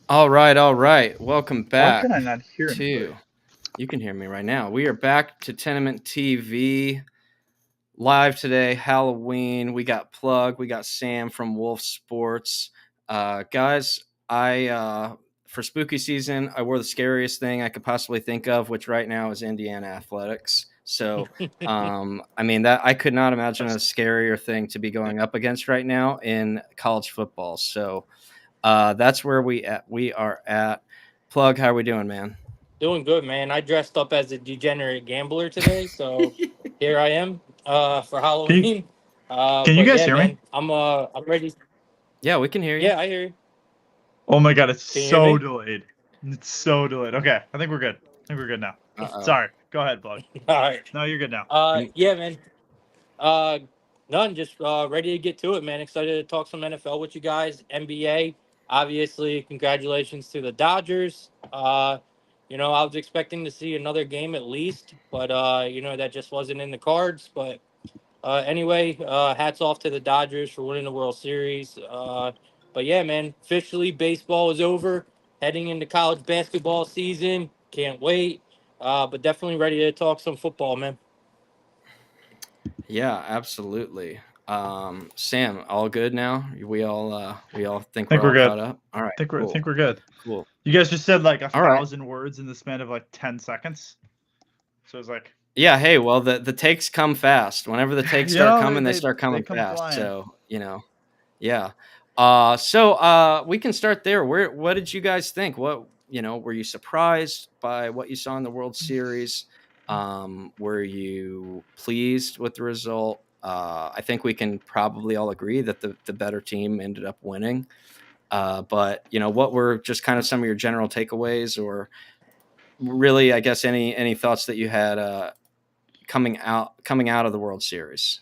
All right. Welcome Why back can I not hear anybody? to. You can hear me right now. We are back to Tenement TV live today, Halloween. We got Plug, we got Sam from Wolf Sports. Guys, I for spooky season, I wore the scariest thing I could possibly think of, which right now is Indiana Athletics. So, I mean that I could not imagine a scarier thing to be going up against right now in college football. So, that's where we are at. Plug, how are we doing, man? Doing good, man. I dressed up as a degenerate gambler today, so here I am for Can you Halloween. can you But guys yeah, hear me? man, I'm ready. Yeah, we can hear you. Yeah, I hear you. Oh my god, it's Can you hear so me? delayed. It's so delayed. Okay, I think we're good. I think we're good now. Uh oh. Sorry. Go ahead, Bug. All right. No, you're good now. Yeah, man. Uh, None. Just ready to get to it, man. Excited to talk some NFL with you guys. NBA, obviously. Congratulations to the Dodgers. I was expecting to see another game at least, but that just wasn't in the cards. But anyway, hats off to the Dodgers for winning the World Series. But yeah, man, officially baseball is over. Heading into college basketball season. Can't wait. But definitely ready to talk some football, man. Yeah, absolutely. Sam, all good now? We all think I think we're we're all good. caught up. All right, I cool, think we're good. cool. You guys just said like a All right. thousand words in the span of like 10 seconds. So it's like, Yeah. Hey, well, the takes come fast. Whenever the takes start they coming, they they start they coming come fast. flying. So yeah. We can start there. What did you guys think? Were you surprised by what you saw in the World Series? Were you pleased with the result? I think we can probably all agree that the better team ended up winning. But what were just kind of some of your general takeaways, or really, I guess any thoughts that you had coming out of the World Series?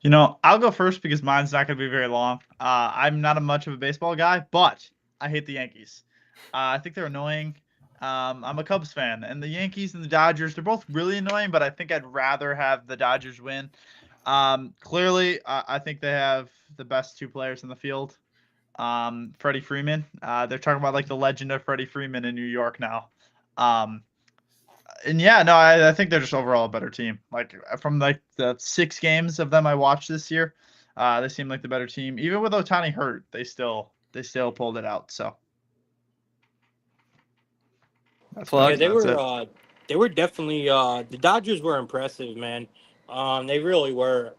I'll go first because mine's not going to be very long. I'm not a much of a baseball guy, but I hate the Yankees. I think they're annoying. I'm a Cubs fan, and the Yankees and the Dodgers, they're both really annoying, but I think I'd rather have the Dodgers win. Clearly, I think they have the best two players in the field. Freddie Freeman. They're talking about like the legend of Freddie Freeman in New York now. Um, and yeah, no, I think they're just overall a better team. Like from like the 6 games of them I watched this year, they seem like the better team. Even with Otani hurt, they still pulled it out. So Yeah, Plug. that's it. they were definitely the Dodgers were impressive, man. They really were.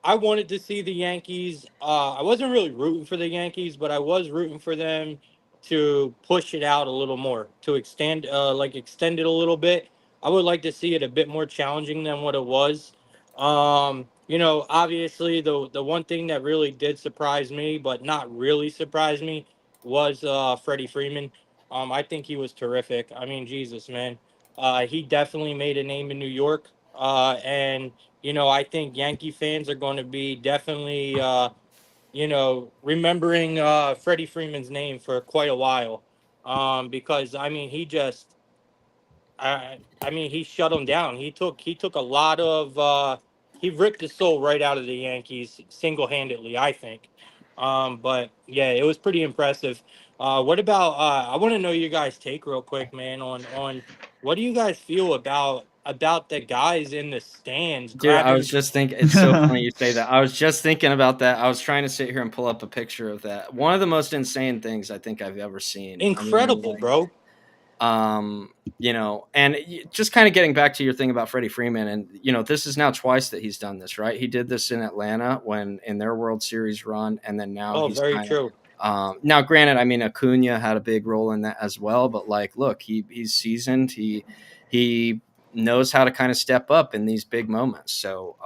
I wanted to see the Yankees. I wasn't really rooting for the Yankees, but I was rooting for them to push it out a little more, to extend it a little bit. I would like to see it a bit more challenging than what it was. Obviously the one thing that really did surprise me, but not really surprise me, was Freddie Freeman. I think he was terrific. I mean, Jesus, man. He definitely made a name in New York. And, I think Yankee fans are going to be definitely, remembering Freddie Freeman's name for quite a while. Because, I mean, he shut him down. He took a lot of, he ripped the soul right out of the Yankees single handedly, I think. But yeah, it was pretty impressive. What about? I want to know your guys' take real quick, man. On what do you guys feel about the guys in the stands Dude, I was grabbing? just thinking. It's so funny you say that. I was just thinking about that. I was trying to sit here and pull up a picture of that. One of the most insane things I think I've ever seen. I mean, Incredible, bro. just kind of getting back to your thing about Freddie Freeman, and this is now twice that he's done this, right? He did this in Atlanta when in their World Series run, and then now Oh, he's very kind of. true. Now, granted, I mean Acuna had a big role in that as well, but like, look, he's seasoned. He knows how to kind of step up in these big moments. So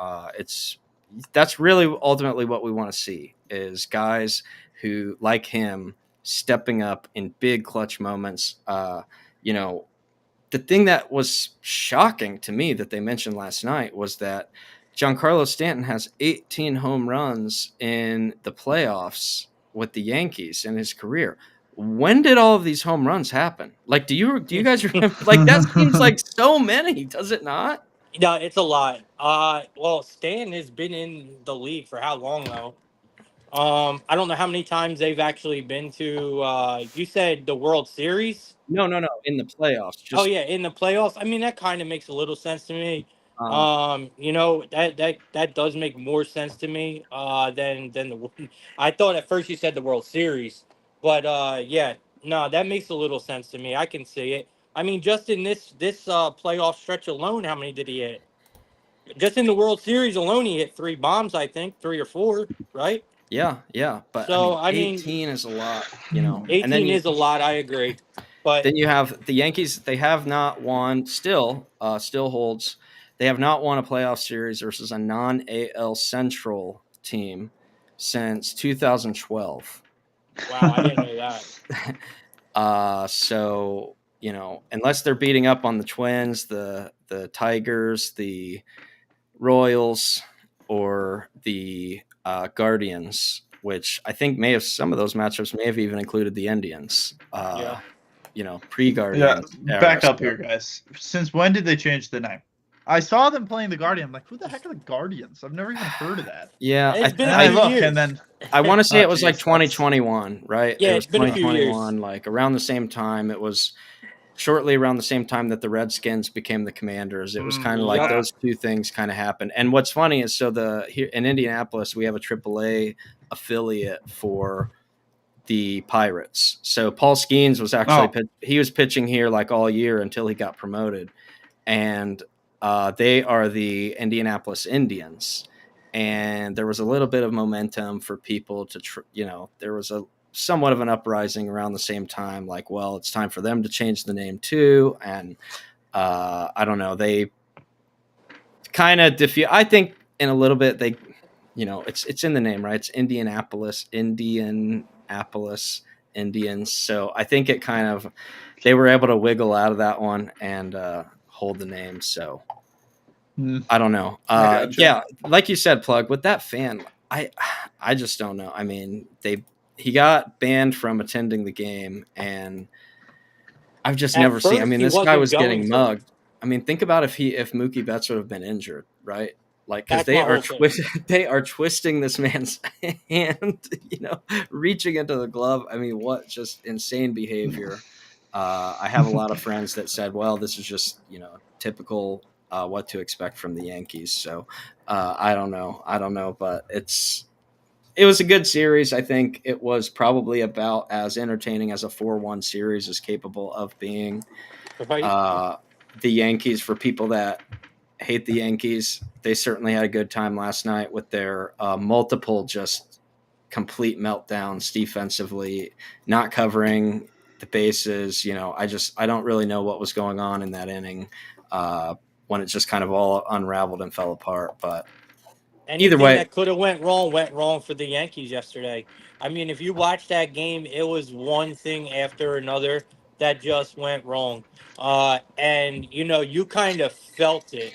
that's really ultimately what we want to see is guys who like him stepping up in big clutch moments. You know, the thing that was shocking to me that they mentioned last night was that Giancarlo Stanton has 18 home runs in the playoffs with the Yankees in his career. When did all of these home runs happen? Like, do you guys remember? Like, that seems like so many, does it not? Yeah, it's a lot. Well, Stan has been in the league for how long though? I don't know how many times they've actually been to. You said the World Series. No, in the playoffs. Oh Just yeah, in the playoffs. I mean, that kind of makes a little sense to me. uh, That does make more sense to me. Than the. I thought at first you said the World Series, but yeah, no, that makes a little sense to me. I can see it. I mean, just in this playoff stretch alone, how many did he hit? Just in the World Series alone, he hit 3 bombs. I think 3 or 4, right? yeah. But I So mean, I mean, 18 is a lot, you know. And 18 is a lot. I agree, but then you have the Yankees. They have not won. Still holds. They have not won a playoff series versus a non AL Central team since 2012. wow, I didn't know that. So you know, unless they're beating up on the Twins, the Tigers, the Royals, or the Guardians, which I think may have some of those matchups may have even included the Indians. Yeah. You know, Yeah, pre-Guardians era. back up So, here, guys. Since when did they change the name? I saw them playing the Guardian. I'm like, who the heck are the Guardians? I've never even heard of that. yeah, It's been And a then I few look, and years. then I want to say oh, it was like jeez, that's 2021, right? Yeah, It was it's been a few years. 2021, like around the same time. It was shortly around the same time that the Redskins became the Commanders. It was kind of like Yep. those two things kind of happened. And what's funny is here in Indianapolis, we have a AAA affiliate for the Pirates. So Paul Skeens was actually oh, he was pitching here like all year until he got promoted, and they are the Indianapolis Indians. And there was a little bit of momentum for people to, there was a somewhat of an uprising around the same time. Like, well, it's time for them to change the name too. And I don't know, they kind of defeat. I think in a little bit they, it's in the name, right? It's Indianapolis Indians. So I think it kind of they were able to wiggle out of that one and hold the name. So I don't know. I gotcha. Yeah, like you said, Plug, with that fan, I just don't know. I mean, he got banned from attending the game, and I've just At never seen. I first, mean, he this guy wasn't was going getting to. mugged. I mean, think about if Mookie Betts would have been injured, right? Like, because That's my whole thing. they are twisting this man's hand, reaching into the glove. I mean, what just insane behavior. I have a lot of friends that said, well, this is just, typical what to expect from the Yankees. So I don't know, but it was a good series. I think it was probably about as entertaining as a 4-1 series is capable of being. Right? Uh, the Yankees, for people that hate the Yankees, they certainly had a good time last night with their multiple just complete meltdowns defensively, not covering the bases. I don't really know what was going on in that inning when it just kind of all unraveled and fell apart. But either Anything way, that could have went wrong for the Yankees yesterday. I mean, if you watch that game, it was one thing after another that just went wrong. And you kind of felt it.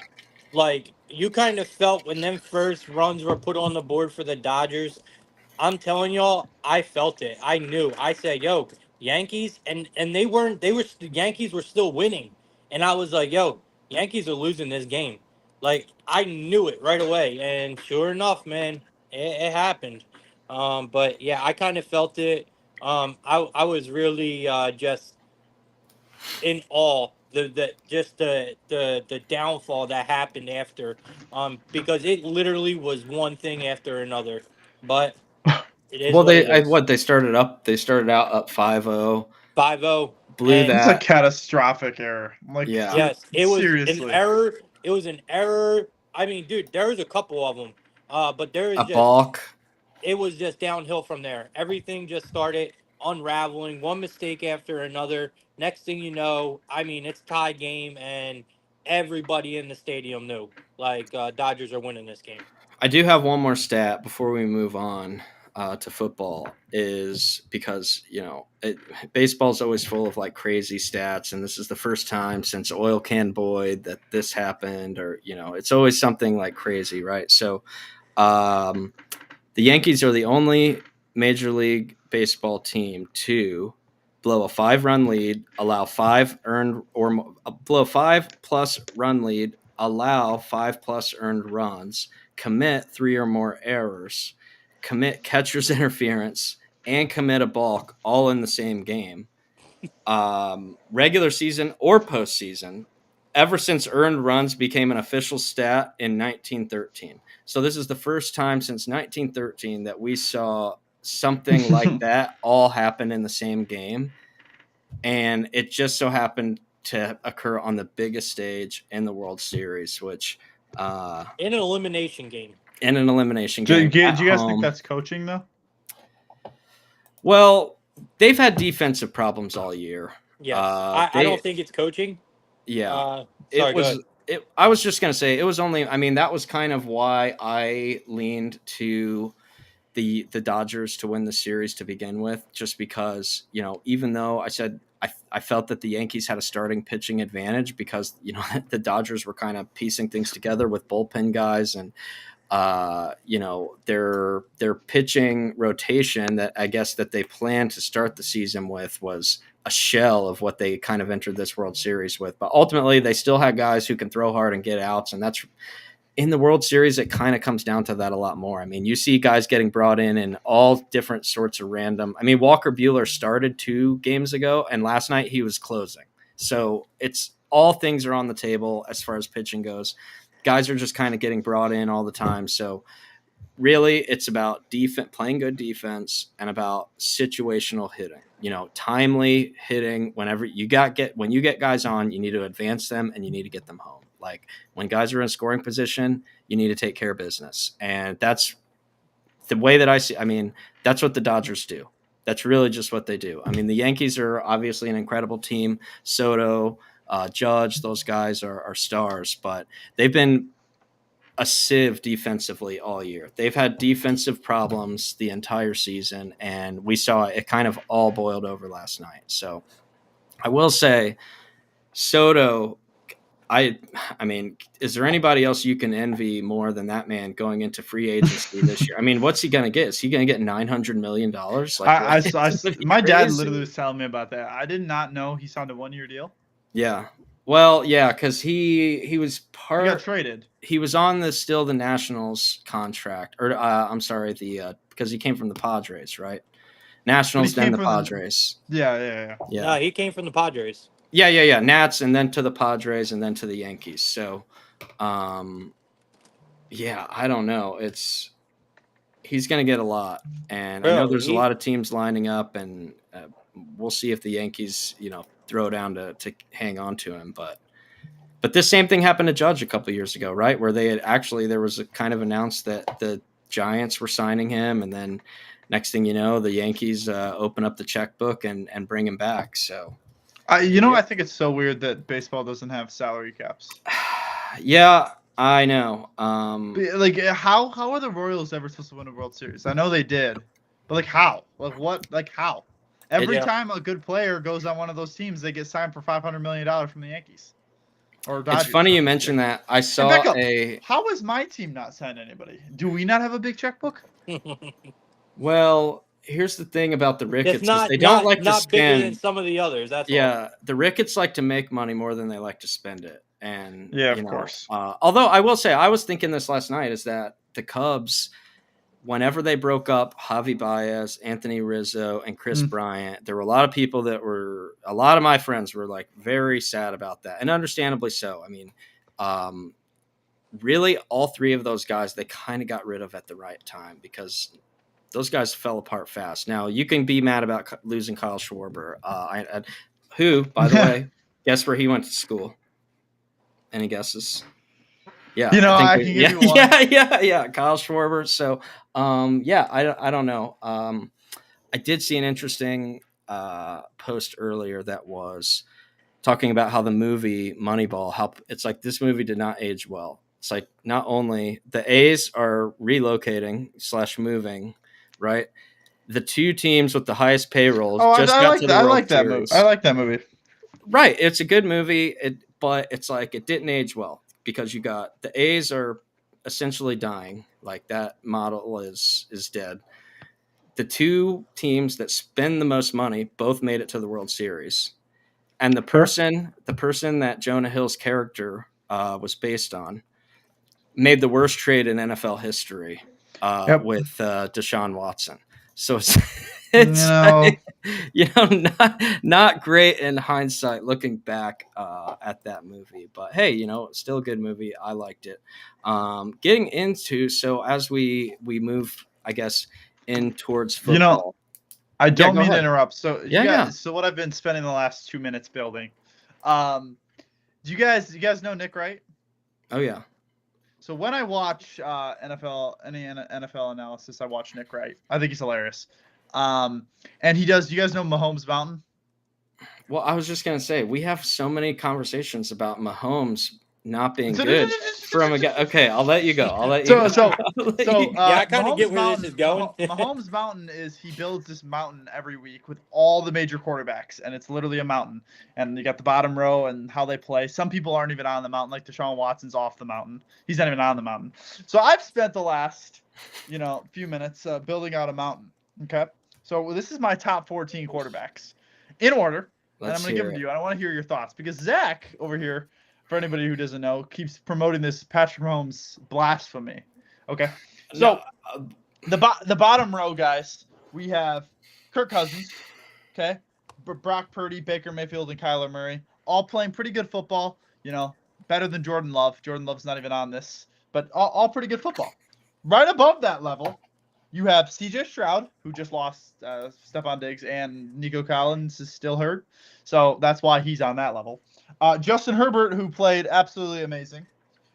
Like you kind of felt when them first runs were put on the board for the Dodgers. I'm telling y'all, I felt it. I knew. I said, "Yo, Yankees," and they weren't. The Yankees were still winning, and I was like, "Yo, Yankees are losing this game." Like I knew it right away, and sure enough, man, it happened. But yeah, I kind of felt it. I was really just in awe the downfall that happened after because it literally was one thing after another. But it is well, what it is. they started out up 5-0, 5-0, blew and That's a that. catastrophic error. I'm like, Yeah, yes, it was an seriously. error. It was an error. I mean, dude, there was a couple of them. But there is a just balk. it was just downhill from there. Everything just started unraveling, one mistake after another. Next thing you know, I mean, it's tie game, and everybody in the stadium knew like Dodgers are winning this game. I do have one more stat before we move on to football, is because baseball's always full of like crazy stats, and this is the first time since Oil Can Boyd that this happened, or it's always something like crazy, right? So, um, the Yankees are the only Major League Baseball team to blow a 5-run lead, allow 5+ run lead, allow 5+ earned runs, commit 3 or more errors, commit catcher's interference, and commit a balk all in the same game, regular season or postseason, ever since earned runs became an official stat in 1913. So this is the first time since 1913 that we saw something like that all happen in the same game. And it just so happened to occur on the biggest stage in the World Series, which In an elimination game. in an elimination Do game you guys think that's coaching though? Well, they've had defensive problems all year. Yes. I don't think it's coaching. Yeah. Sorry, It was I was just going to say it was only, I mean, that was kind of why I leaned to the Dodgers to win the series to begin with, just because, you know, even though I said I felt that the Yankees had a starting pitching advantage because, you know, the Dodgers were kind of piecing things together with bullpen guys, and you know, their pitching rotation that I guess that they planned to start the season with was a shell of what they kind of entered this World Series with. But ultimately, they still had guys who can throw hard and get outs, and that's in the World Series. It kind of comes down to that a lot more. I mean, you see guys getting brought in all different sorts of random. I mean, Walker Buehler started 2 games ago, and last night he was closing. So it's all things are on the table as far as pitching goes. Guys are just kind of getting brought in all the time. So really, it's about defense, playing good defense, and about situational hitting. You know, timely hitting. Whenever when you get guys on, you need to advance them and you need to get them home. Like when guys are in scoring position, you need to take care of business, and that's the way that I see. I mean, that's what the Dodgers do. That's really just what they do. I mean, the Yankees are obviously an incredible team. Soto, Judge, those guys are stars, but they've been a sieve defensively all year. They've had defensive problems the entire season, and we saw it kind of all boiled over last night. So I will say, Soto, I mean, is there anybody else you can envy more than that man going into free agency this year? I mean, what's he going to get? Is he going to get $900 million? Like, my dad literally was telling me about that. I did not know he signed a 1-year deal. Yeah. Well, yeah, because he was He got traded. He was on the Nationals contract, or I'm sorry, because he came from the Padres, right? Nationals, then the Padres. Yeah. No, he came from the Padres. Yeah. Nats, and then to the Padres, and then to the Yankees. So, yeah, I don't know. He's going to get a lot, and I know there's a lot of teams lining up, and we'll see if the Yankees, you know, throw down to hang on to him. But this same thing happened to Judge a couple of years ago, right? Where there was a kind of announced that the Giants were signing him, and then next thing you know, the Yankees open up the checkbook and bring him back. So, I think it's so weird that baseball doesn't have salary caps. Yeah, I know. Like, how are the Royals ever supposed to win a World Series? I know they did, but like how? Like what? Like how? Every time a good player goes on one of those teams, they get signed for $500 million from the Yankees. Or Dodgers. It's funny you mentioned that. I saw How is my team not signed anybody? Do we not have a big checkbook? Well, here's the thing about the Ricketts. They don't like to spend. Bigger than some of the others. That's all. The Ricketts like to make money more than they like to spend it. And yeah, of course. Although I will say, I was thinking this last night, is that the Cubs, whenever they broke up Javi Baez, Anthony Rizzo, and Chris Bryant, there were a lot of people a lot of my friends were like very sad about that, and understandably so. I mean, really, all 3 of those guys they kind of got rid of at the right time, because those guys fell apart fast. Now, you can be mad about losing Kyle Schwarber, who, by the way, guess where he went to school? Any guesses? Yeah, I can give you one. Yeah, Kyle Schwarber. So, I don't know. I did see an interesting post earlier that was talking about how the movie Moneyball, how it's like this movie did not age well. It's like not only the A's are relocating / moving, right? The 2 teams with the highest payrolls got to the World Series. I like that movie. Right, it's a good movie, but it's like it didn't age well, because you got the A's are essentially dying. Like that model is dead. The 2 teams that spend the most money both made it to the World Series, and the person that Jonah Hill's character was based on made the worst trade in NFL history. with Deshaun Watson. So it's not great in hindsight looking back at that movie. But hey, still a good movie. I liked it. Getting into, so as we move, I guess, in towards football. I don't mean ahead. to interrupt. So Yeah. So what I've been spending the last 2 minutes building. Do you guys know Nick Wright? Oh yeah. So when I watch any NFL analysis, I watch Nick Wright. I think he's hilarious. And he does. Do you guys know Mahomes Mountain? Well, I was just gonna say we have so many conversations about Mahomes not being good from a guy. Okay, I'll let you go. I kind of get where this is going. Mahomes Mountain is he builds this mountain every week with all the major quarterbacks, and it's literally a mountain. And you got the bottom row and how they play. Some people aren't even on the mountain, like Deshaun Watson's off the mountain. He's not even on the mountain. So I've spent the last, few minutes building out a mountain. Okay, so this is my top 14 quarterbacks in order. And I'm going to give them to you. I want to hear your thoughts because Zach over here, for anybody who doesn't know, keeps promoting this Patrick Mahomes blasphemy. Okay. So the bottom row, guys, we have Kirk Cousins, okay, Brock Purdy, Baker Mayfield, and Kyler Murray, all playing pretty good football, better than Jordan Love. Jordan Love's not even on this, but all pretty good football. Right above that level, you have CJ Stroud, who just lost Stephon Diggs, and Nico Collins is still hurt. So that's why he's on that level. Justin Herbert, who played absolutely amazing.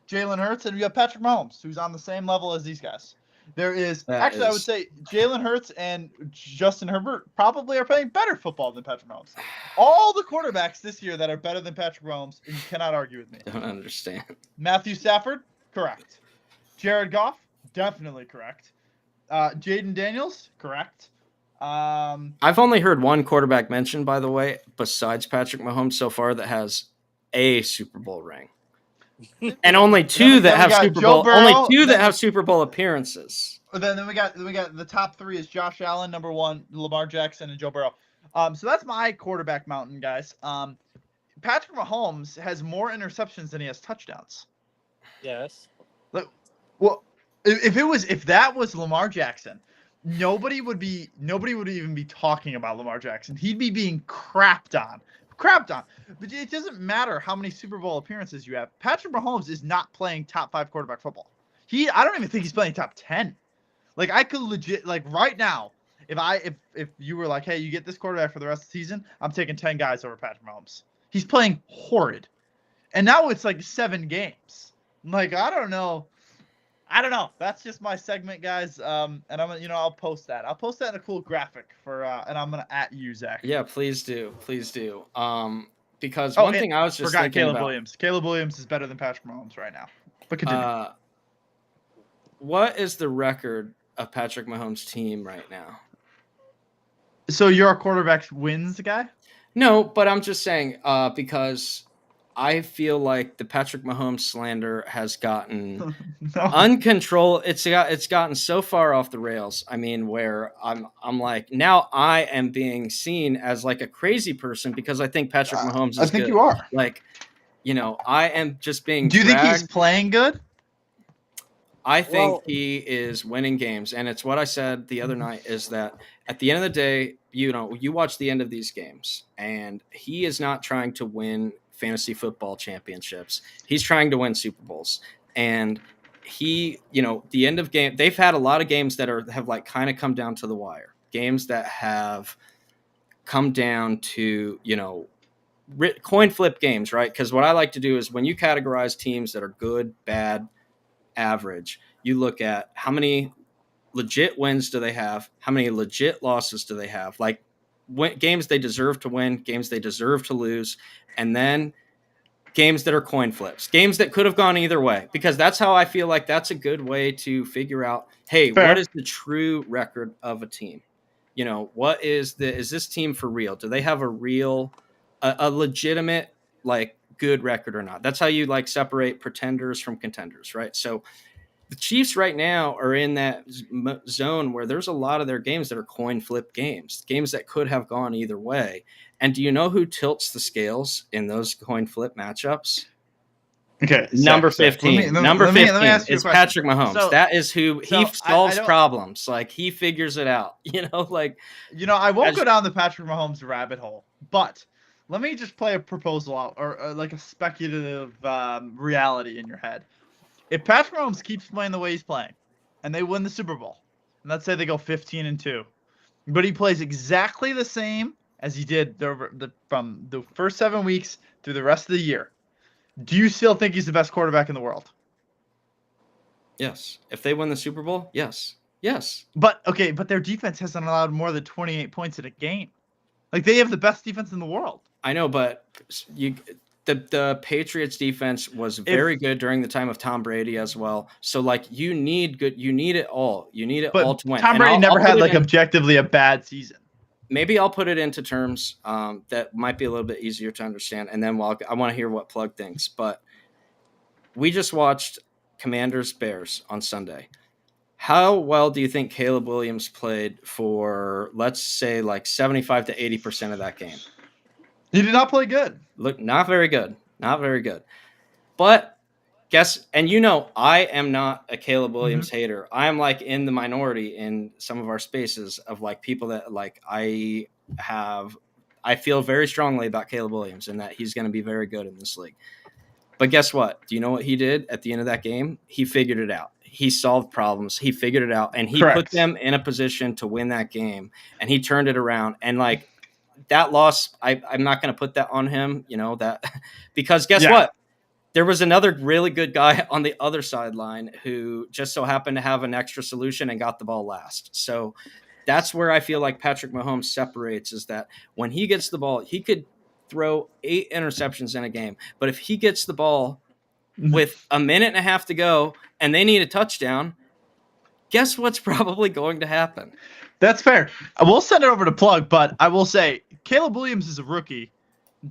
Jalen Hurts, and we have Patrick Mahomes, who's on the same level as these guys. I would say Jalen Hurts and Justin Herbert probably are playing better football than Patrick Mahomes. All the quarterbacks this year that are better than Patrick Mahomes, and you cannot argue with me. Don't understand. Matthew Stafford, correct. Jared Goff, definitely correct. Jaden Daniels, correct. I've only heard one quarterback mentioned, by the way, besides Patrick Mahomes so far that has a Super Bowl ring, and only two that have Super Bowl appearances. Then we got the top three is Josh Allen, number one, Lamar Jackson, and Joe Burrow. So that's my quarterback mountain, guys. Patrick Mahomes has more interceptions than he has touchdowns. Yes. Well, if that was Lamar Jackson, nobody would even be talking about Lamar Jackson. He'd be being crapped on. But it doesn't matter how many Super Bowl appearances you have. Patrick Mahomes is not playing top 5 quarterback football. I don't even think he's playing top 10. Like I could legit, like right now, if you were like, hey, you get this quarterback for the rest of the season, I'm taking 10 guys over Patrick Mahomes. He's playing horrid. And now it's like 7 games. Like, I don't know. That's just my segment, guys. And I'll post that. I'll post that in a cool graphic and I'm gonna @ you, Zach. Yeah, please do. Because one thing I was just thinking Caleb about, Williams. Caleb Williams is better than Patrick Mahomes right now. But continue. What is the record of Patrick Mahomes' team right now? So you're a quarterback wins guy? No, but I'm just saying because I feel like the Patrick Mahomes slander has gotten uncontrolled. It's gotten so far off the rails. I mean, where I'm like, now I am being seen as like a crazy person because I think Patrick Mahomes is good. I think you are. Like, I am just being Do you think he's playing good? I think he is winning games. And it's what I said the other night is that at the end of the day, you watch the end of these games and he is not trying to win fantasy football championships. He's trying to win Super Bowls. And the end of game, they've had a lot of games that have like kind of come down to the wire. Games that have come down to, coin flip games, right? Because what I like to do is when you categorize teams that are good, bad, average, you look at how many legit wins do they have, how many legit losses do they have, like games they deserve to win, games they deserve to lose, and then games that are coin flips, games that could have gone either way, because that's how I feel like that's a good way to figure out, hey, fair, what is the true record of a team? What is this team for real? Do they have a legitimate, like, good record or not? That's how you like separate pretenders from contenders, right? So the Chiefs right now are in that zone where there's a lot of their games that are coin flip games that could have gone either way. And do you know who tilts the scales in those coin flip matchups? Okay, Number Zach, 15. let Number me 15 ask you a is question. Patrick Mahomes. So, That is who he I solves don't, problems. Like he figures it out. Like I won't as go down the Patrick Mahomes rabbit hole, but let me just play a proposal out, or like a speculative reality in your head. If Patrick Mahomes keeps playing the way he's playing, and they win the Super Bowl, and let's say they go 15-2, but he plays exactly the same as he did from the first 7 weeks through the rest of the year, do you still think he's the best quarterback in the world? yes. If they win the Super Bowl, yes. Yes. But their defense hasn't allowed more than 28 points in a game. Like they have the best defense in the world. I know, but the Patriots defense was very good during the time of Tom Brady as well. So like you need it all. You need it all But to win. Tom And Brady never I'll put had it like in, objectively a bad season. maybe I'll put it into terms that might be a little bit easier to understand. And then I want to hear what Plug thinks. But we just watched Commanders Bears on Sunday. How well do you think Caleb Williams played for, let's say, like 75 to 80% of that game? He did not play good. Look, not very good. Not very good. But and I am not a Caleb Williams hater. I am like in the minority in some of our spaces of like people that like I feel very strongly about Caleb Williams and that he's going to be very good in this league. But guess what? Do you know what he did at the end of that game? He figured it out. He solved problems. He figured it out, and he put them in a position to win that game, and he turned it around. And like that loss, I'm not going to put that on him, that because guess what? There was another really good guy on the other sideline who just so happened to have an extra solution and got the ball last. So that's where I feel like Patrick Mahomes separates, is that when he gets the ball, he could throw 8 interceptions in a game. But if he gets the ball with a minute and a half to go and they need a touchdown, guess what's probably going to happen? That's fair. I will send it over to Plug, but I will say Caleb Williams is a rookie.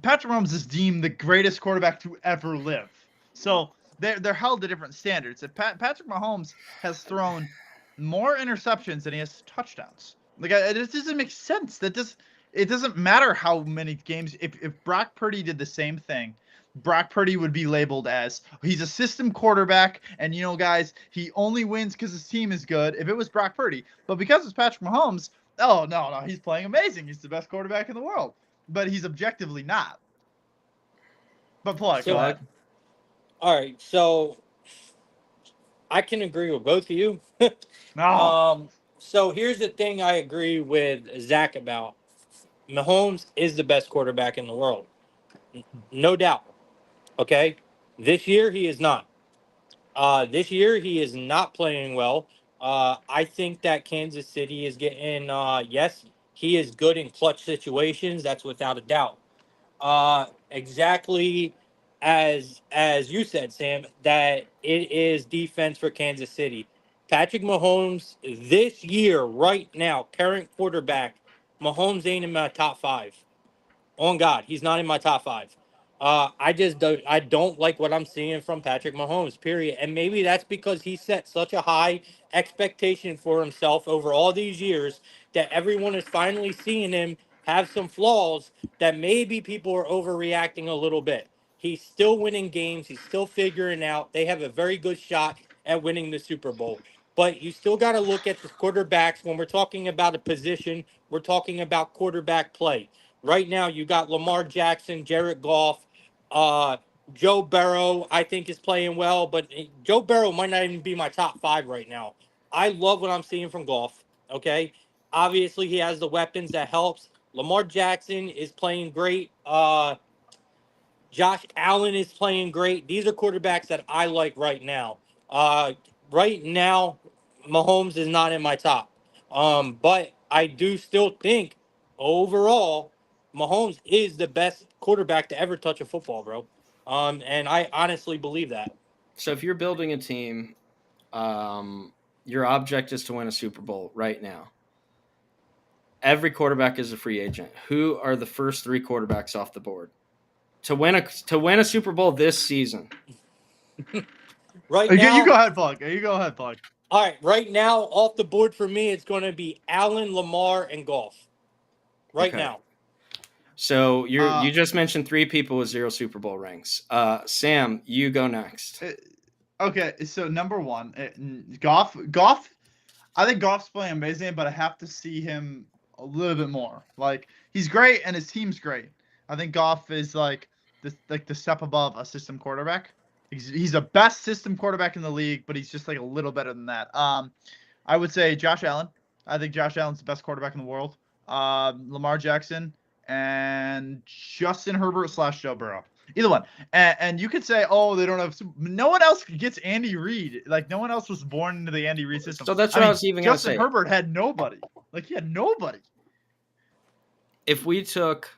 Patrick Mahomes is deemed the greatest quarterback to ever live. So they're held to different standards. Patrick Mahomes has thrown more interceptions than he has touchdowns. Like it just doesn't make sense. It doesn't matter how many games. If Brock Purdy did the same thing, Brock Purdy would be labeled as he's a system quarterback, and guys, he only wins because his team is good. If it was Brock Purdy, but because it's Patrick Mahomes, oh no, he's playing amazing. He's the best quarterback in the world, but he's objectively not. But Plug, go ahead. All right, so I can agree with both of you. No. So here's the thing I agree with Zach about. Mahomes is the best quarterback in the world. No doubt. Okay? This year, he is not. This year, he is not playing well. I think that Kansas City is getting, yes, he is good in clutch situations. That's without a doubt. Exactly as you said, Sam, that it is defense for Kansas City. Patrick Mahomes this year, right now, current quarterback, Mahomes ain't in my top 5. On God, he's not in my top 5. I don't like what I'm seeing from Patrick Mahomes, period. And maybe that's because he set such a high expectation for himself over all these years that everyone is finally seeing him have some flaws that maybe people are overreacting a little bit. He's still winning games. He's still figuring out. They have a very good shot at winning the Super Bowl. But you still got to look at the quarterbacks. When we're talking about a position, we're talking about quarterback play. Right now, you got Lamar Jackson, Jared Goff, Joe Burrow, I think is playing well, but Joe Burrow might not even be my top 5 right now. I love what I'm seeing from Goff. Okay, obviously he has the weapons that helps. Lamar Jackson is playing great. Josh Allen is playing great. These are quarterbacks that I like right now. Right now, Mahomes is not in my top. But I do still think overall, Mahomes is the best quarterback to ever touch a football, bro. And I honestly believe that. So if you're building a team, your object is to win a Super Bowl right now. Every quarterback is a free agent. Who are the first 3 quarterbacks off the board to win a Super Bowl this season? Right now, you go ahead, Plug. All right, right now off the board for me, it's going to be Allen, Lamar, and Goff. Right now. So Uh, you just mentioned 3 people with 0 Super Bowl rings. Sam, you go next. okay, so number one, Goff. Goff. I think Goff's playing amazing, but I have to see him a little bit more. Like he's great and his team's great. I think Goff is like the step above a system quarterback. He's the best system quarterback in the league, but he's just like a little better than that. I would say Josh Allen. I think Josh Allen's the best quarterback in the world. Lamar Jackson and Justin Herbert / Joe Burrow. Either one. And you could say, oh, they don't have. No one else gets Andy Reid. Like no one else was born into the Andy Reid system. So that's what I was even going to Justin say. Herbert had nobody. Like he had nobody. If we took,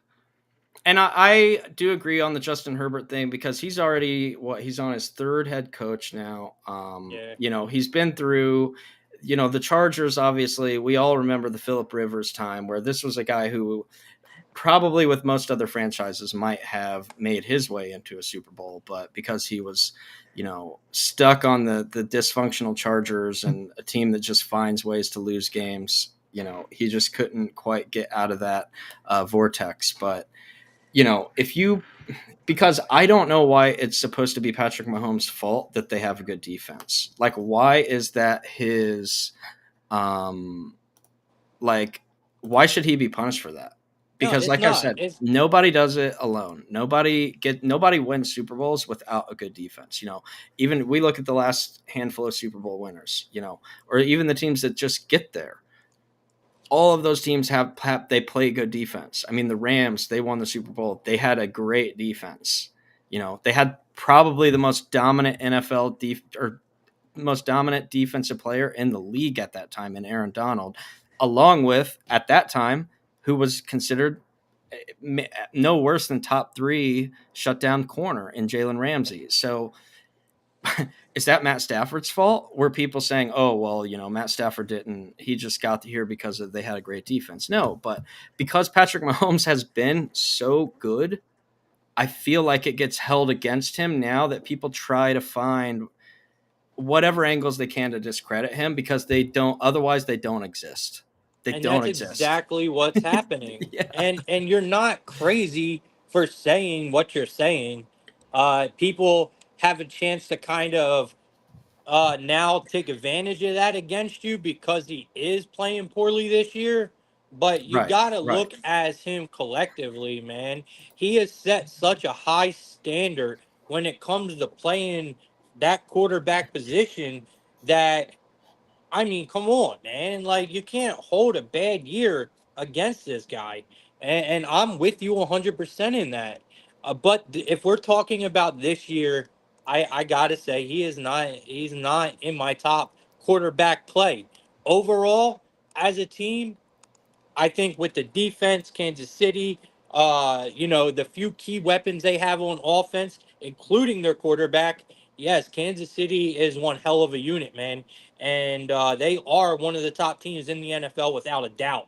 and I do agree on the Justin Herbert thing because he's already he's on his 3rd head coach now. Yeah. You know, he's been through, you know, the Chargers. Obviously, we all remember the Phillip Rivers time where this was a guy who probably with most other franchises might have made his way into a Super Bowl, but because he was, you know, stuck on the dysfunctional Chargers and a team that just finds ways to lose games, you know, he just couldn't quite get out of that vortex. But, you know, because I don't know why it's supposed to be Patrick Mahomes' fault that they have a good defense. Like, why is that his, like, why should he be punished for that? No, Because, it's like I not. said, It's nobody does it alone. Nobody wins Super Bowls without a good defense. You know, even we look at the last handful of Super Bowl winners. You know, or even the teams that just get there. All of those teams they play good defense. I mean, the Rams, they won the Super Bowl. They had a great defense. You know, they had probably the most dominant most dominant defensive player in the league at that time in Aaron Donald, along with, at that time, who was considered no worse than top 3 shutdown corner in Jalen Ramsey. So is that Matt Stafford's fault? Were people saying, oh, well, you know, Matt Stafford he just got here because they had a great defense? No, but because Patrick Mahomes has been so good, I feel like it gets held against him now that people try to find whatever angles they can to discredit him because they don't exist. They and don't that's exist. exactly what's happening. Yeah. And you're not crazy for saying what you're saying. People have a chance to kind of now take advantage of that against you because he is playing poorly this year. But you Right. got to Right. look at him collectively, man. He has set such a high standard when it comes to playing that quarterback position that I mean, come on, man. Like, you can't hold a bad year against this guy. And I'm with you 100% in that. If we're talking about this year, I got to say, he's not in my top quarterback play. Overall, as a team, I think with the defense, Kansas City, the few key weapons they have on offense, including their quarterback, yes, Kansas City is one hell of a unit, man. And they are one of the top teams in the NFL without a doubt.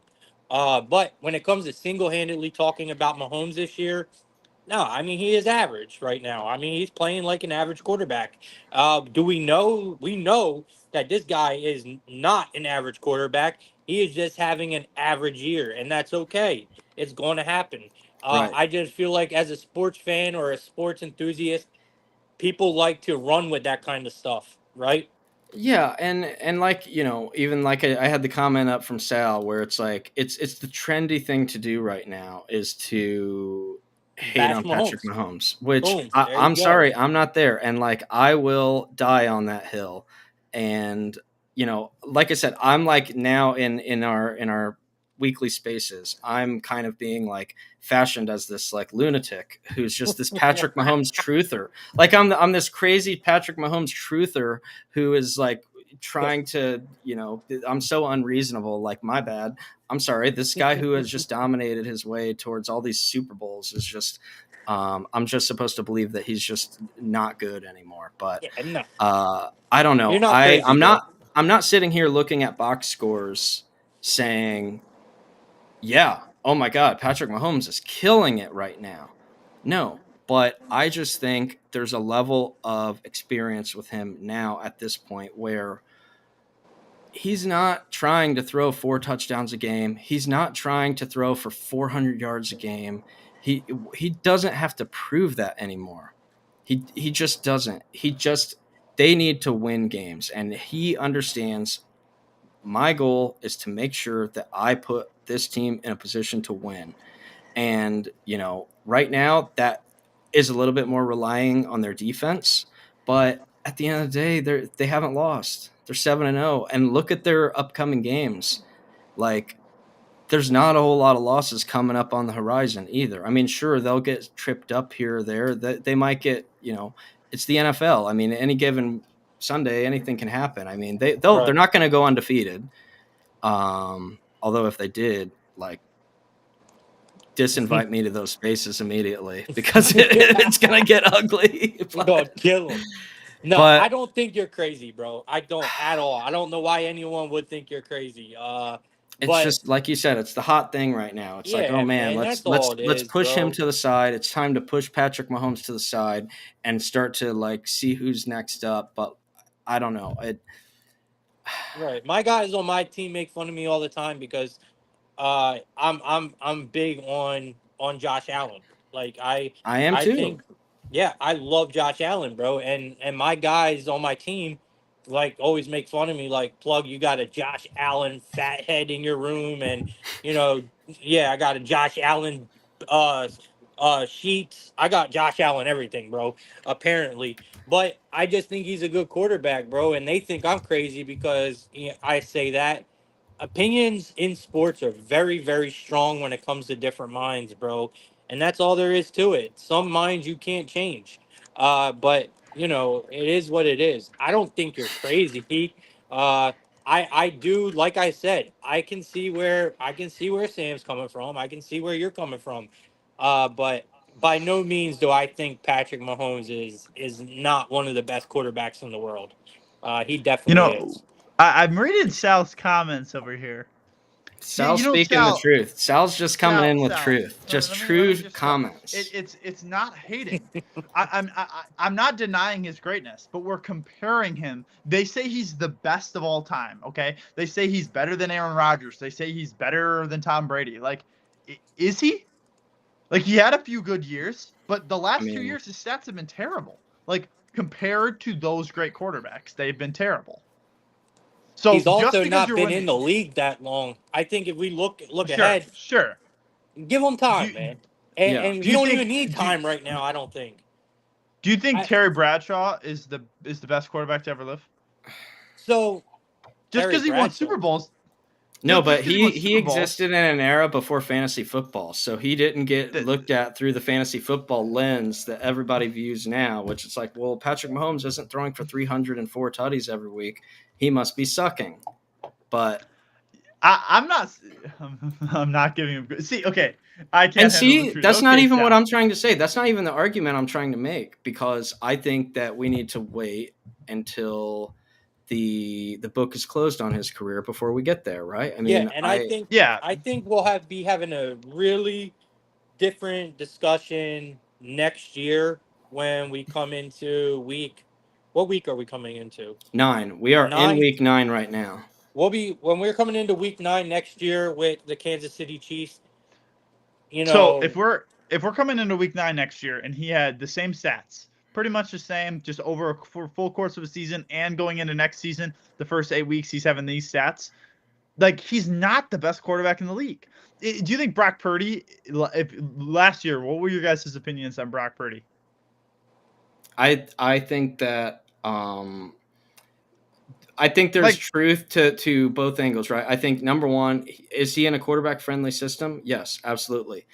But when it comes to single handedly talking about Mahomes this year, no, I mean he is average right now. I mean he's playing like an average quarterback. Do we know? We know that this guy is not an average quarterback. He is just having an average year, and that's okay. It's going to happen. Right. I just feel like as a sports fan or a sports enthusiast, people like to run with that kind of stuff, right? Yeah, and like, you know, even like I had the comment up from Sal where it's like it's the trendy thing to do right now is to hate Bash on Patrick Mahomes. Mahomes, which Boom. There you I'm go. sorry, I'm not there, and like I will die on that hill. And you know, like I said, I'm like now in our weekly spaces, I'm kind of being like fashioned as this like lunatic who's just this Patrick Mahomes truther. Like I'm this crazy Patrick Mahomes truther who is like trying to, you know, I'm so unreasonable. Like, my bad. I'm sorry. This guy who has just dominated his way towards all these Super Bowls is just, I'm just supposed to believe that he's just not good anymore. But Yeah, no, I don't know. you're not crazy though. I'm not sitting here looking at box scores saying, yeah, oh my God, Patrick Mahomes is killing it right now. No, but I just think there's a level of experience with him now at this point where he's not trying to throw 4 touchdowns a game. He's not trying to throw for 400 yards a game. He doesn't have to prove that anymore. He just doesn't. They need to win games, and he understands my goal is to make sure that I put this team in a position to win. And, right now that is a little bit more relying on their defense, but at the end of the day, they haven't lost. They're 7-0, and look at their upcoming games. Like, there's not a whole lot of losses coming up on the horizon either. I mean, sure, they'll get tripped up here or there. They might get, it's the NFL. I mean, any given Sunday, anything can happen. I mean, they're Right. not going to go undefeated. Although if they did, like, disinvite me to those spaces immediately because it's gonna get ugly. We're gonna kill him. No, But I don't think you're crazy, bro. I don't at all. I don't know why anyone would think you're crazy. it's But just like you said, it's the hot thing right now. It's like, oh yeah, man, man, let's that's let's all it let's is, push him bro. to the side. It's time to push Patrick Mahomes to the side and start to like see who's next up. But I don't know. Right. My guys on my team make fun of me all the time because I'm big on Josh Allen. Like I am I too. think yeah, I love Josh Allen, bro. And my guys on my team like always make fun of me like plug you got a Josh Allen fat head in your room and you know yeah, I got a Josh Allen uh sheets. I got Josh Allen everything, bro, apparently. But I just think he's a good quarterback, bro, and they think I'm crazy because I say that opinions in sports are very, very strong when it comes to different minds, bro. And that's all there is to it. Some minds you can't change. But it is what it is. I don't think you're crazy, Pete. I do, like I said, I can see where Sam's coming from. I can see where you're coming from. But by no means do I think Patrick Mahomes is not one of the best quarterbacks in the world. He You definitely know, is. I'm reading Sal's comments over here. Sal's speaking the Sal, truth. Sal's just coming in with Sal. truth, just Let me true just start. comments. It's not hating. I'm not denying his greatness, but we're comparing him. They say he's the best of all time. Okay, they say he's better than Aaron Rodgers. They say he's better than Tom Brady. Like, is he? Like, he had a few good years, but the I last 2 mean, years his stats have been terrible. Like, compared to those great quarterbacks, they've been terrible. So He's just also because not you're been in the winning, league that long. I think if we look sure, ahead, sure. give him Do time, you, man. And, yeah. and do we you don't even think need time right now. I don't think. do you think I, Terry Bradshaw is the best quarterback to ever live? so Just Terry because he won Bradshaw. Super Bowls, No, just but because he won he Super Bowls, existed in an era before fantasy football, so he didn't get that looked at through the fantasy football lens that everybody views now, which is like, well, Patrick Mahomes isn't throwing for 304 tutties every week. He must be sucking. But I'm not I'm not giving him. See, okay, I and can't handle the see, truth. that's not Okay, even what Sal. I'm trying to say. That's not even the argument I'm trying to make because I think that we need to wait until the book is closed on his career before we get there, right? I Yeah, mean, and I I think Yeah, I think we'll be having a really different discussion next year when we come into week. What week are we coming into? 9. We are in 9. week 9 right now. We'll be when we're coming into week 9 next year with the Kansas City Chiefs. You so know, if we're coming into week 9 next year and he had the same stats, pretty much the same, just over a full course of a season and going into next season, the first 8 weeks he's having these stats, like, he's not the best quarterback in the league. Do you think Brock Purdy, if last year, what were your guys' opinions on Brock Purdy? I think that I think there's Like, truth to both angles, right? I think number one, is he in a quarterback friendly system? Yes, absolutely.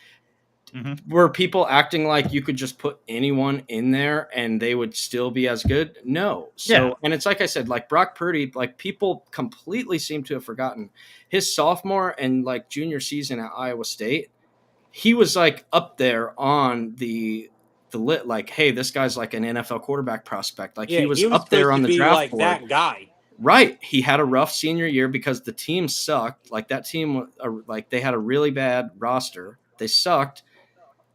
mm-hmm. Were people acting like you could just put anyone in there and they would still be as good? No. Yeah, So, and it's like I said, like Brock Purdy, like people completely seem to have forgotten his sophomore and like junior season at Iowa State. He was like up there on the lit, like, hey, this guy's like an NFL quarterback prospect. Like he yeah, was he was up there supposed on to the be draft like board. that guy. Right. He had a rough senior year because the team sucked. Like that team, like they had a really bad roster. They sucked.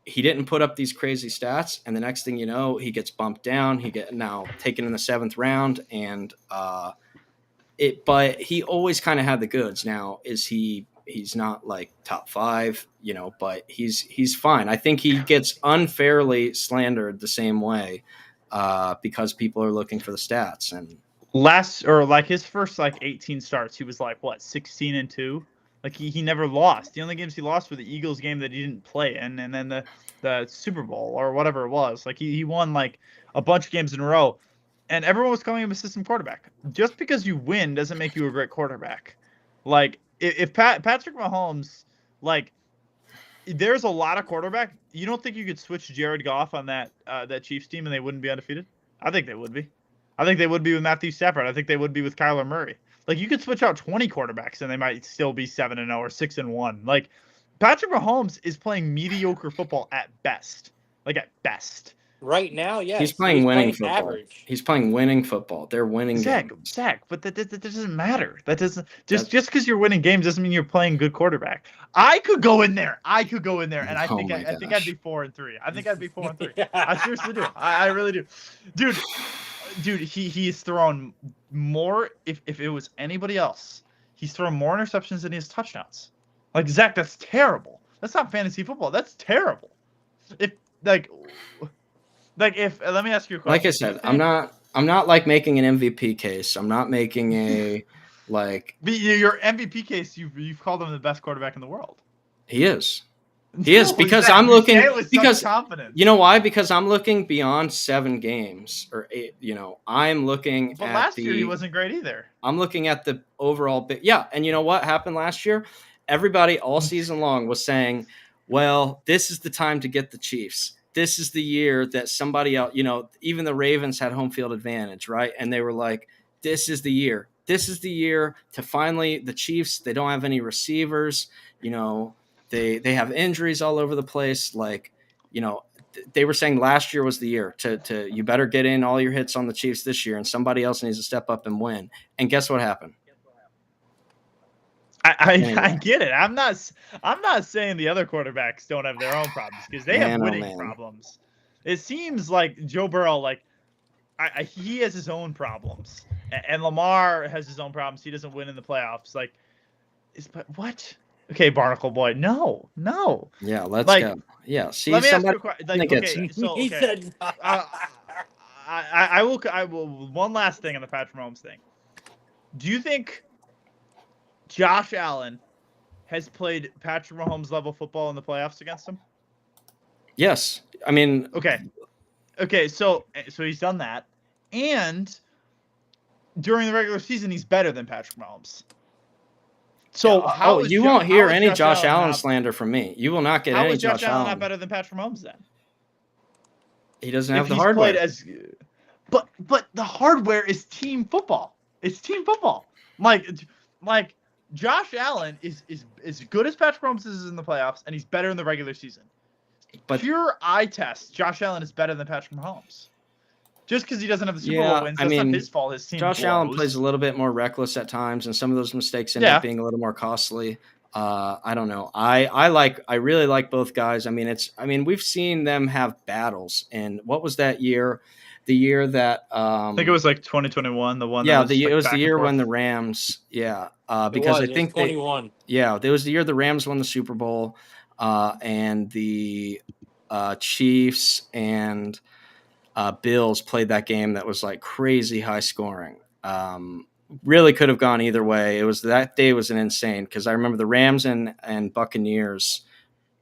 He didn't put up these crazy stats, and the next thing you know, he gets bumped down. He get now taken in the 7th round, and but he always kind of had the goods. Now, he's not like top 5, but he's fine. I think he gets unfairly slandered the same way because people are looking for the stats. And his first 18 starts, he was 16-2. Like he never lost. The only games he lost were the Eagles game that he didn't play in, and then the Super Bowl or whatever it was. Like he won a bunch of games in a row, and everyone was calling him a system quarterback. Just because you win doesn't make you a great quarterback. Like if Patrick Mahomes, there's a lot of quarterback. You don't think you could switch Jared Goff on that Chiefs team and they wouldn't be undefeated? I think they would be. I think they would be with Matthew Stafford. I think they would be with Kyler Murray. You could switch out 20 quarterbacks and they might still be 7-0 or 6-1. Patrick Mahomes is playing mediocre football at best. At best. Right now, yes. He's playing winning football. Average. He's playing winning football. They're winning games. Zach, but that doesn't matter. That doesn't just because you're winning games doesn't mean you're playing good quarterback. I could go in there, and I think I'd be 4-3. I think I'd be 4-3. I seriously do. I really do, dude. He's thrown more. If it was anybody else, he's thrown more interceptions than he has touchdowns. Zach, that's terrible. That's not fantasy football. That's terrible. If let me ask you a question. Like I said, I'm not making an MVP case. I'm not making a your MVP case. You've called him the best quarterback in the world. He is. He is because I'm looking because confidence. You know why? Because I'm looking beyond 7 games or 8. I'm looking but at last year he wasn't great either. I'm looking at the overall and you know what happened last year? Everybody all season long was saying, well, this is the time to get the Chiefs. This is the year that somebody else, even the Ravens had home field advantage, right? And they were like, this is the year. This is the year to finally the Chiefs. They don't have any receivers. They have injuries all over the place. They were saying last year was the year to you better get in all your hits on the Chiefs this year, and somebody else needs to step up and win. And guess what happened? I get it. I'm not saying the other quarterbacks don't have their own problems because they have winning problems. It seems like Joe Burrow, he has his own problems, and Lamar has his own problems. He doesn't win in the playoffs. What? Okay, Barnacle Boy. No. Yeah, let's go. Yeah, see. Let me ask you a question. He said. I will. One last thing on the Patrick Mahomes thing. Do you think Josh Allen has played Patrick Mahomes level football in the playoffs against him? Yes. I mean, okay. So he's done that, and during the regular season, he's better than Patrick Mahomes. So you won't hear any Josh Allen slander from me. You will not get any Josh Allen. How is Josh Allen not better than Patrick Mahomes then? He doesn't have the hardware. But the hardware is team football. It's team football. Josh Allen is as good as Patrick Mahomes is in the playoffs, and he's better in the regular season. But pure eye test, Josh Allen is better than Patrick Mahomes. Just because he doesn't have the Super Bowl wins, that's not his fault. His team Josh Allen plays a little bit more reckless at times, and some of those mistakes end up being a little more costly. I don't know. I really like both guys. We've seen them have battles. And what was that year? The year that I think it was 2021. The one. Yeah, it was the year when the Rams. Yeah, because I think 21. It was the year the Rams won the Super Bowl, and the Chiefs and Bills played that game that was crazy high scoring. Really could have gone either way. That day was an insane because I remember the Rams and Buccaneers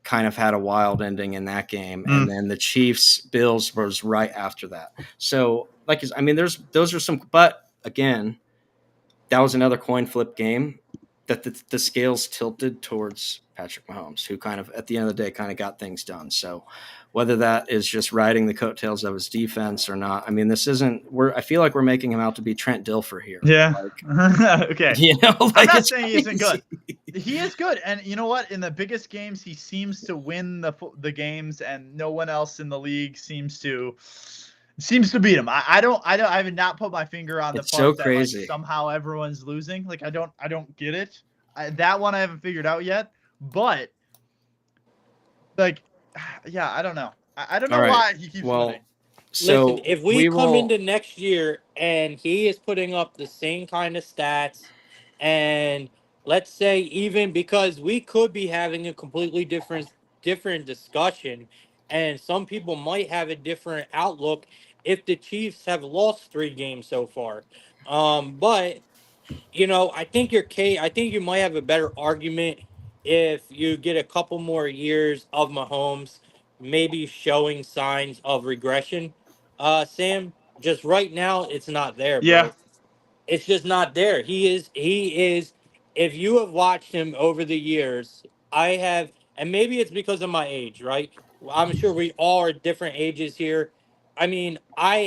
kind of had a wild ending in that game, and then the Chiefs Bills was right after that. So those are some, but again, that was another coin flip game that the scales tilted towards Patrick Mahomes, who kind of at the end of the day kind of got things done. So whether that is just riding the coattails of his defense or not, I feel like we're making him out to be Trent Dilfer here. Yeah. Okay. I'm not saying he isn't good. He is good. And you know what? In the biggest games, he seems to win the games, and no one else in the league seems to beat him. I have not put my finger on the part so that crazy. Somehow everyone's losing. I don't get it. That one I haven't figured out yet. But I don't know. I don't know why he keeps winning. Listen, So if we we come will. into next year and he is putting up the same kind of stats, and let's say even because we could be having a completely different discussion, and some people might have a different outlook if the Chiefs have lost 3 games so far. But I think I think you might have a better argument if you get a couple more years of Mahomes, maybe showing signs of regression. Sam, just right now, it's not there, Yeah. bro. It's just not there. He is. If you have watched him over the years, I have, and maybe it's because of my age, right? I'm sure we all are different ages here. I mean, I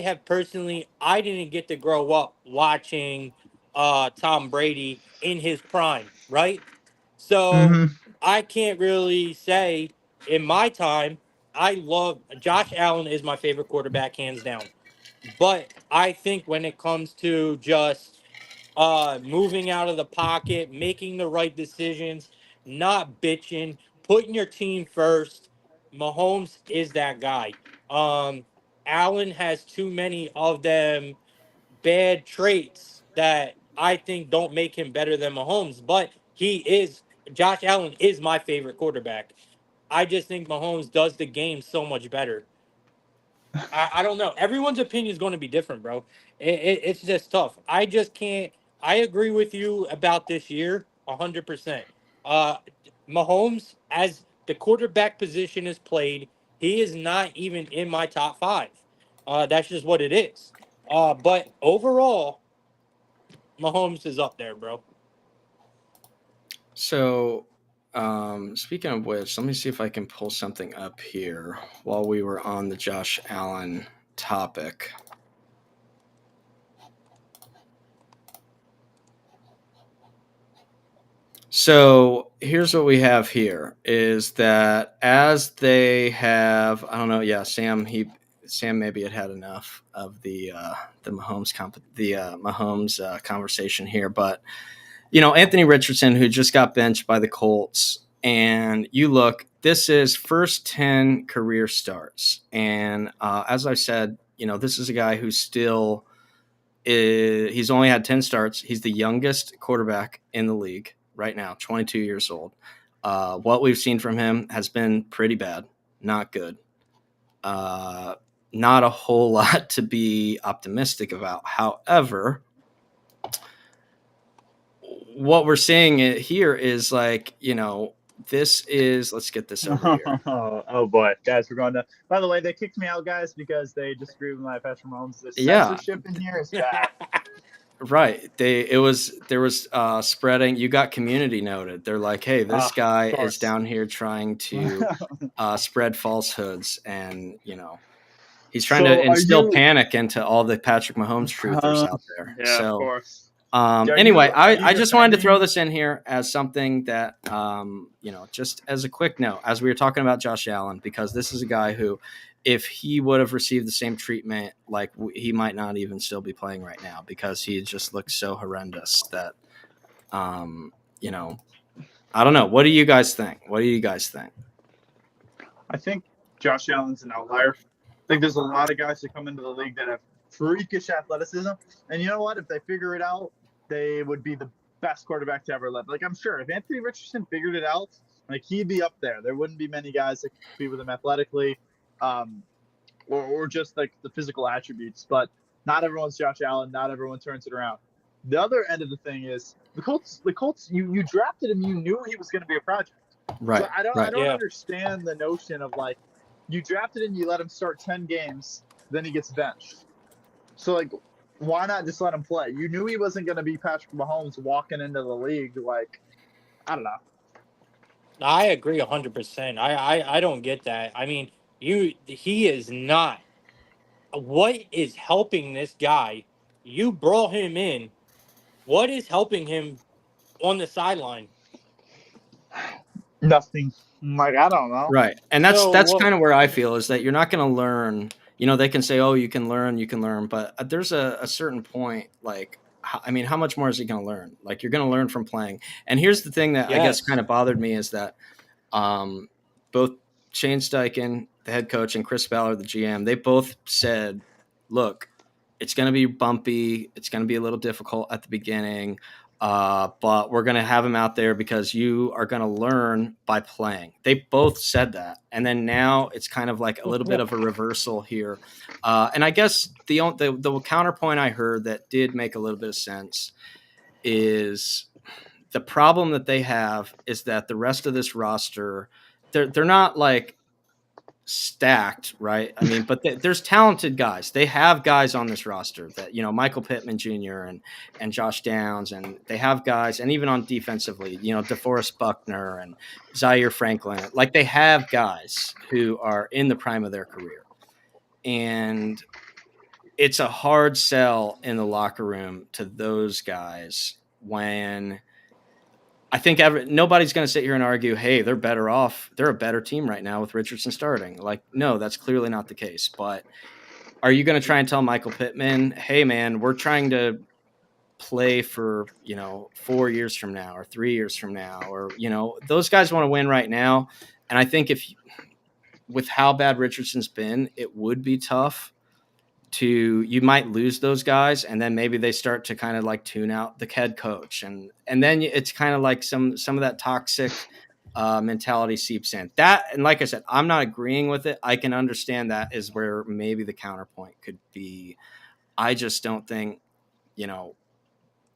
didn't get to grow up watching Tom Brady in his prime, right? So Mm-hmm. I can't really say in my time. I love Josh Allen is my favorite quarterback, hands down. But I think when it comes to just moving out of the pocket, making the right decisions, not bitching, putting your team first, Mahomes is that guy. Um, Allen has too many of them bad traits that I think don't make him better than Mahomes. But Josh Allen is my favorite quarterback. I just think Mahomes does the game so much better. I don't know. Everyone's opinion is going to be different, bro. It's just tough. I just can't. I agree with you about this year, 100%. Uh, Mahomes, as the quarterback position is played, he is not even in my top 5. That's just what it is. But overall, Mahomes is up there, bro. So, speaking of which, let me see if I can pull something up here while we were on the Josh Allen topic. So here's what we have here is that as they have, I don't know, yeah, Sam maybe had enough of the Mahomes conversation here, but Anthony Richardson, who just got benched by the Colts, and you look, this is first 10 career starts, and as I said, this is a guy who still he's only had 10 starts. He's the youngest quarterback in the league right now, 22 years old. What we've seen from him has been pretty bad, not good. Uh, Not a whole lot to be optimistic about. However, what we're seeing here is this is, let's get this over here. Oh boy, guys, we're going to. By the way, they kicked me out, guys, because they disagree with my Patrick Mahomes. The Yeah, censorship in here is bad. right. There was spreading. You got community noted. They're like, hey, this guy Of is course. down here trying to spread falsehoods, and he's trying to So, are instill you? panic into all the Patrick Mahomes truthers out there. Yeah, of So course. Are anyway, you I just wanted to throw defending? this in here as something that just as a quick note, as we were talking about Josh Allen, because this is a guy who, if he would have received the same treatment, like he might not even still be playing right now because he just looks so horrendous that, um, you know, I don't know. What do you guys think? What do you guys think? I think Josh Allen's an outlier. I think there's a lot of guys that come into the league that have freakish athleticism, and you know what? If they figure it out, they would be the best quarterback to ever live. Like I'm sure if Anthony Richardson figured it out, like he'd be up there. There wouldn't be many guys that could compete with him athletically, um, or just like the physical attributes. But not everyone's Josh Allen. Not everyone turns it around. The other end of the thing is the Colts. The Colts. You drafted him. You knew he was going to be a project. So Right, I right. don't Yeah. understand the notion of like you drafted him, you let him start 10 games, then he gets benched. So like why not just let him play? You knew he wasn't gonna be Patrick Mahomes walking into the league like I don't know. I agree 100%. I don't get that. I mean, he is not. What is helping this guy? You brought him in. What is helping him on the sideline? Nothing. Like I don't know. Right. And that's So that's what? kind of where I feel is that you're not going to learn, they can say, "Oh, you can learn," but there's a certain point like I mean, how much more is he going to learn? Like you're going to learn from playing. And here's the thing that I guess kind Yes. of bothered me is that both Shane Steichen, the head coach, and Chris Ballard, the GM, they both said, look, it's going to be bumpy. It's going to be a little difficult at the beginning, but we're going to have him out there because you are going to learn by playing. They both said that. And then now it's kind of like a little bit of a reversal here. And I guess the counterpoint I heard that did make a little bit of sense is the problem that they have is that the rest of this roster, they're not like stacked, right? I mean, but there's talented guys. They have guys on this roster that, Michael Pittman Jr. and Josh Downs, and they have guys, and even on defensively, DeForest Buckner and Zaire Franklin. Like, they have guys who are in the prime of their career. And it's a hard sell in the locker room to those guys when I think nobody's going to sit here and argue, hey, they're better off. They're a better team right now with Richardson starting. Like, no, that's clearly not the case. But are you going to try and tell Michael Pittman, hey, man, we're trying to play for, 4 years from now or 3 years from now, or, those guys want to win right now. And I think with how bad Richardson's been, it would be tough you might lose those guys, and then maybe they start to kind of like tune out the head coach, and then it's kind of like some of that toxic mentality seeps in. That, and like I said, I'm not agreeing with it. I can understand that is where maybe the counterpoint could be. I just don't think,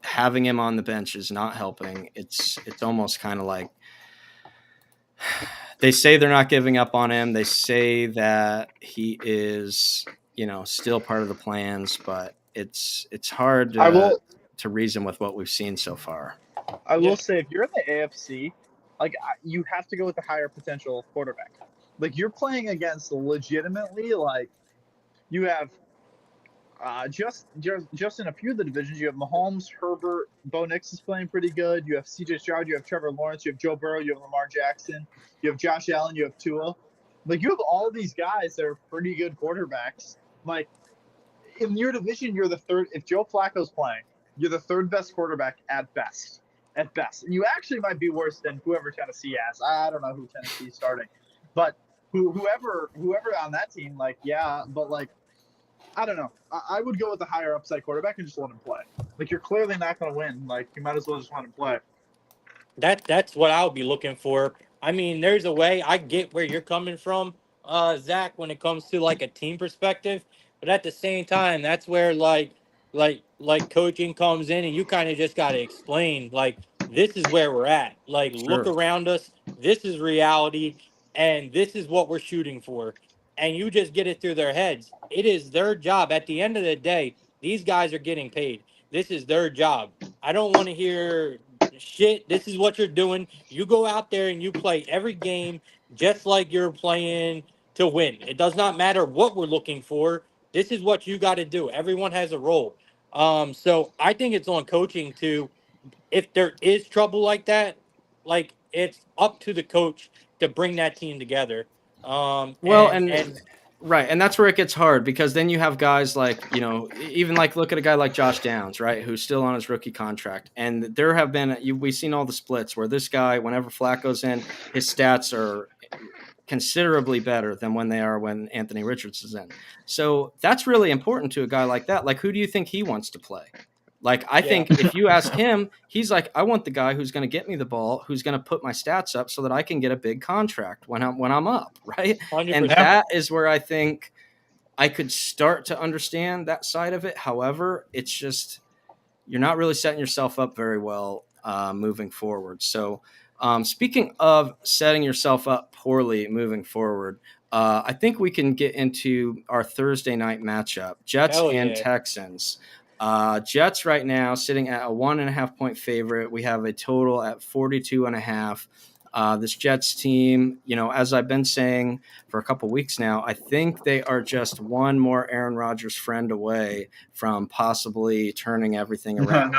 having him on the bench is not helping. It's almost kind of like they say they're not giving up on him. They say that he is, still part of the plans, but it's hard to reason with what we've seen so far. I will say, if you're in the AFC, like, you have to go with the higher potential quarterback. Like, you're playing against legitimately, like, you have just in a few of the divisions, you have Mahomes, Herbert, Bo Nix is playing pretty good. You have CJ Stroud, you have Trevor Lawrence, you have Joe Burrow, you have Lamar Jackson, you have Josh Allen, you have Tua. Like, you have all these guys that are pretty good quarterbacks. Like, in your division, you're the third. If Joe Flacco's playing, you're the third best quarterback at best. At best. And you actually might be worse than whoever Tennessee has. I don't know who Tennessee's starting. But whoever on that team, like, yeah, but, like, I don't know. I would go with the higher upside quarterback and just let him play. Like, you're clearly not going to win. Like, you might as well just let him play. That's what I would be looking for. I mean, there's a way. I get where you're coming from, Zach, when it comes to like a team perspective. But at the same time, that's where like coaching comes in, and you kind of just got to explain, like, this is where we're at. Like, look around us. This is reality, and this is what we're shooting for. And you just get it through their heads. It is their job. At the end of the day, these guys are getting paid. This is their job. I don't want to hear shit. This is what you're doing. You go out there and you play every game just like you're playing to win. It does not matter what we're looking for. This is what you got to do. Everyone has a role. So I think it's on coaching to, if there is trouble like that, like, it's up to the coach to bring that team together. Right, and that's where it gets hard, because then you have guys like, even like, look at a guy like Josh Downs, right, who's still on his rookie contract. And there have been, we've seen all the splits where this guy, whenever Flacco's in, his stats are considerably better than when Anthony Richardson's in. So that's really important to a guy like that. Like, who do you think he wants to play? Like, I think if you ask him, he's like, I want the guy who's going to get me the ball, who's going to put my stats up so that I can get a big contract when I'm up, right? 100%. And that is where I think I could start to understand that side of it. However, it's just, you're not really setting yourself up very well moving forward. So speaking of setting yourself up poorly moving forward, I think we can get into our Thursday night matchup, Jets and Texans. Jets right now sitting at a 1.5 point favorite. We have a total at 42.5. This Jets team, as I've been saying for a couple weeks now, I think they are just one more Aaron Rodgers friend away from possibly turning everything around.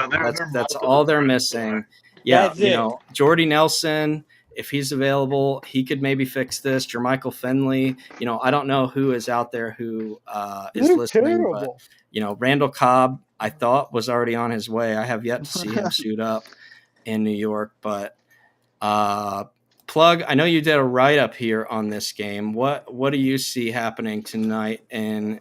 That's all they're missing. Yeah, Jordy Nelson, if he's available, he could maybe fix this. Jermichael Finley, I don't know who is out there who is listening, terrible. But Randall Cobb, I thought, was already on his way. I have yet to see him suit up in New York, but Plug, I know you did a write-up here on this game. What do you see happening tonight in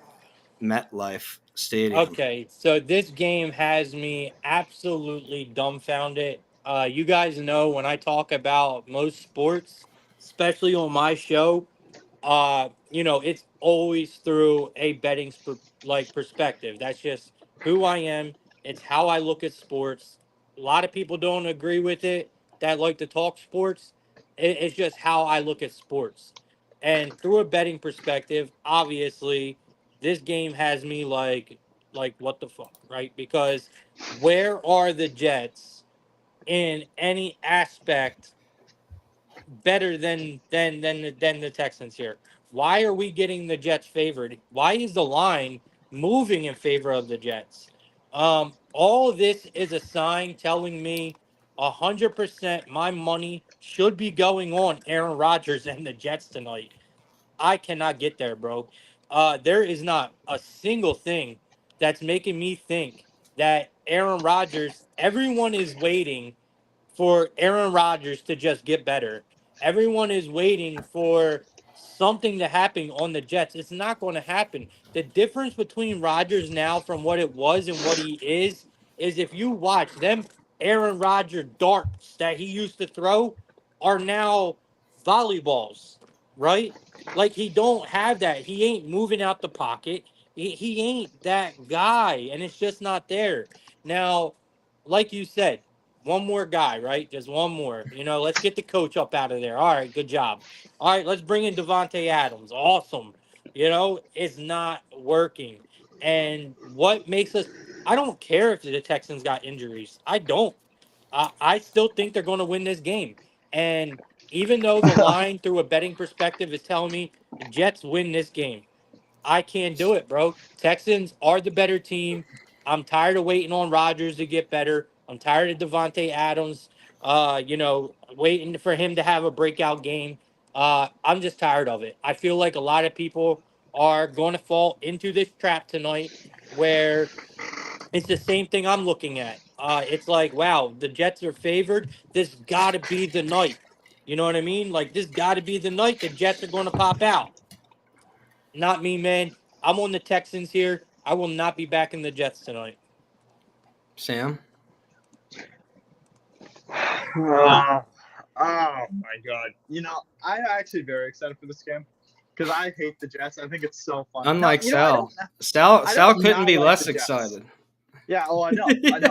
MetLife Stadium? Okay, so this game has me absolutely dumbfounded. You guys know when I talk about most sports, especially on my show, it's always through a perspective. That's just who I am. It's how I look at sports. A lot of people don't agree with it that like to talk sports. It's just how I look at sports. And through a betting perspective, obviously, this game has me like what the fuck, right? Because where are the Jets in any aspect better than the Texans here? Why are we getting the Jets favored? Why is the line moving in favor of the Jets? All this is a sign telling me 100% my money should be going on Aaron Rodgers and the Jets tonight. I cannot get there, bro. There is not a single thing that's making me think that Aaron Rodgers, everyone is waiting for Aaron Rodgers to just get better. Everyone is waiting for something to happen on the Jets. It's not going to happen. The difference between Rodgers now from what it was and what he is if you watch them Aaron Rodgers darts that he used to throw are now volleyballs, right? Like he don't have that. He ain't moving out the pocket. He ain't that guy, and it's just not there. Now, like you said, one more guy, right? Just one more. Let's get the coach up out of there. All right, good job. All right, let's bring in Devontae Adams. Awesome. It's not working. And what makes us I don't care if the Texans got injuries. I don't. I still think they're going to win this game. And even though the line through a betting perspective is telling me the Jets win this game, I can't do it, bro. Texans are the better team. I'm tired of waiting on Rodgers to get better. I'm tired of Devontae Adams, waiting for him to have a breakout game. I'm just tired of it. I feel like a lot of people are going to fall into this trap tonight where it's the same thing I'm looking at. It's like, wow, the Jets are favored. This got to be the night. You know what I mean? Like, this got to be the night the Jets are going to pop out. Not me, man. I'm on the Texans here. I will not be back in the Jets tonight. Sam? Oh, oh my god. I'm actually very excited for this game because I hate the Jets. I think it's so fun. Unlike I Sal. I Sal don't couldn't not be like less the Jets. excited. Yeah, oh I know.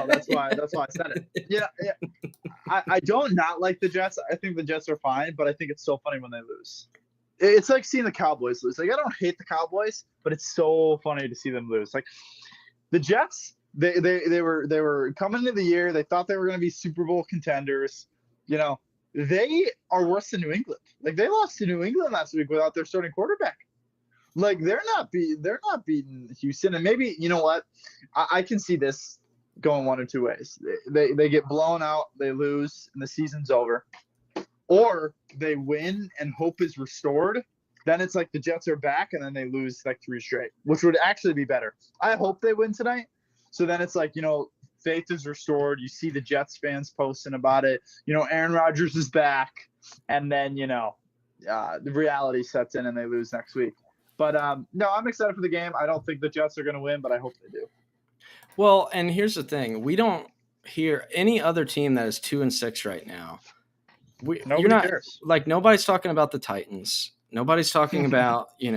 That's why I said it. Yeah. I don't not like the Jets. I think the Jets are fine, but I think it's so funny when they lose. It's like seeing the Cowboys lose. Like I don't hate the Cowboys, but it's so funny to see them lose. Like the Jets, they were coming into the year. They thought they were going to be Super Bowl contenders. They are worse than New England. Like they lost to New England last week without their starting quarterback. Like they're not beating Houston. And maybe you know what, I can see this going one of two ways. They get blown out, they lose, and the season's over, or they win and hope is restored. Then it's like the Jets are back, and then they lose like 3 straight, which would actually be better. I hope they win tonight. So then it's like, faith is restored. You see the Jets fans posting about it. Aaron Rodgers is back. And then, the reality sets in and they lose next week. But no, I'm excited for the game. I don't think the Jets are going to win, but I hope they do. Well, and here's the thing. We don't hear any other team that is 2-6 right now. Nobody cares. Like nobody's talking about the Titans. Nobody's talking about the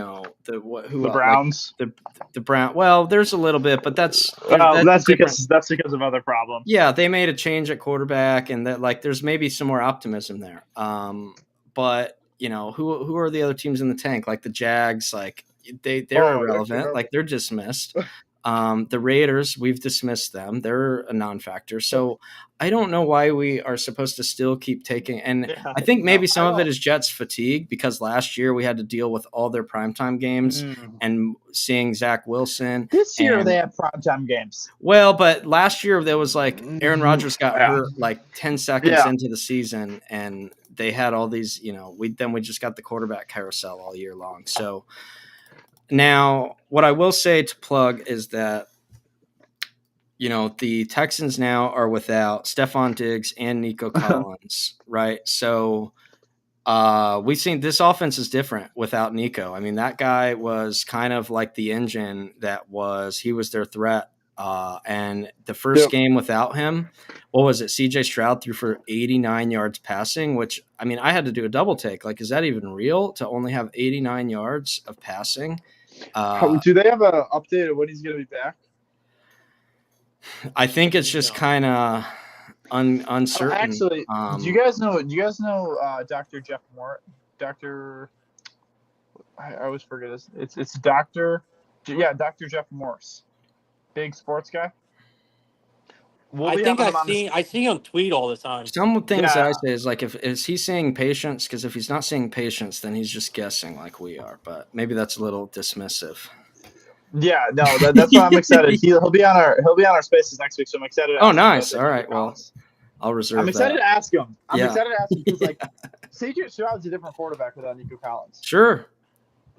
Browns. Like the Brown. Well, there's a little bit, but that's because of other problems. Yeah, they made a change at quarterback, and that like there's maybe some more optimism there. But who are the other teams in the tank? Like the Jags, like they're irrelevant. Like they're dismissed. The Raiders, we've dismissed them. They're a non-factor. So I don't know why we are supposed to still keep taking. And I think maybe some of it is Jets fatigue because last year we had to deal with all their primetime games and seeing Zach Wilson. This year they have primetime games. Well, but last year there was like Aaron Rodgers got hurt like 10 seconds into the season, and they had all these. We just got the quarterback carousel all year long. So. Now, what I will say to Plug is that, the Texans now are without Stephon Diggs and Nico Collins, right? So we've seen this offense is different without Nico. I mean, that guy was kind of like the engine he was their threat. And the first game without him, what was it? CJ Stroud threw for 89 yards passing, which, I mean, I had to do a double take. Like, is that even real to only have 89 yards of passing? Do they have an update of when he's going to be back? I think it's just kind of uncertain. Actually, do you guys know Dr. Jeff Moore? I always forget this. It's Dr. Jeff Morse, big sports guy. I see him tweet all the time. Some things that I say is like, is he seeing patients? Because if he's not seeing patients, then he's just guessing like we are. But maybe that's a little dismissive. Yeah, no, that's why I'm excited. He'll be on our spaces next week, so I'm excited. Oh, nice. All right, well, I'll reserve. I'm excited to ask him. I'm Yeah. excited to ask him because like CJ Stroud's a different quarterback without Nico Collins. Sure.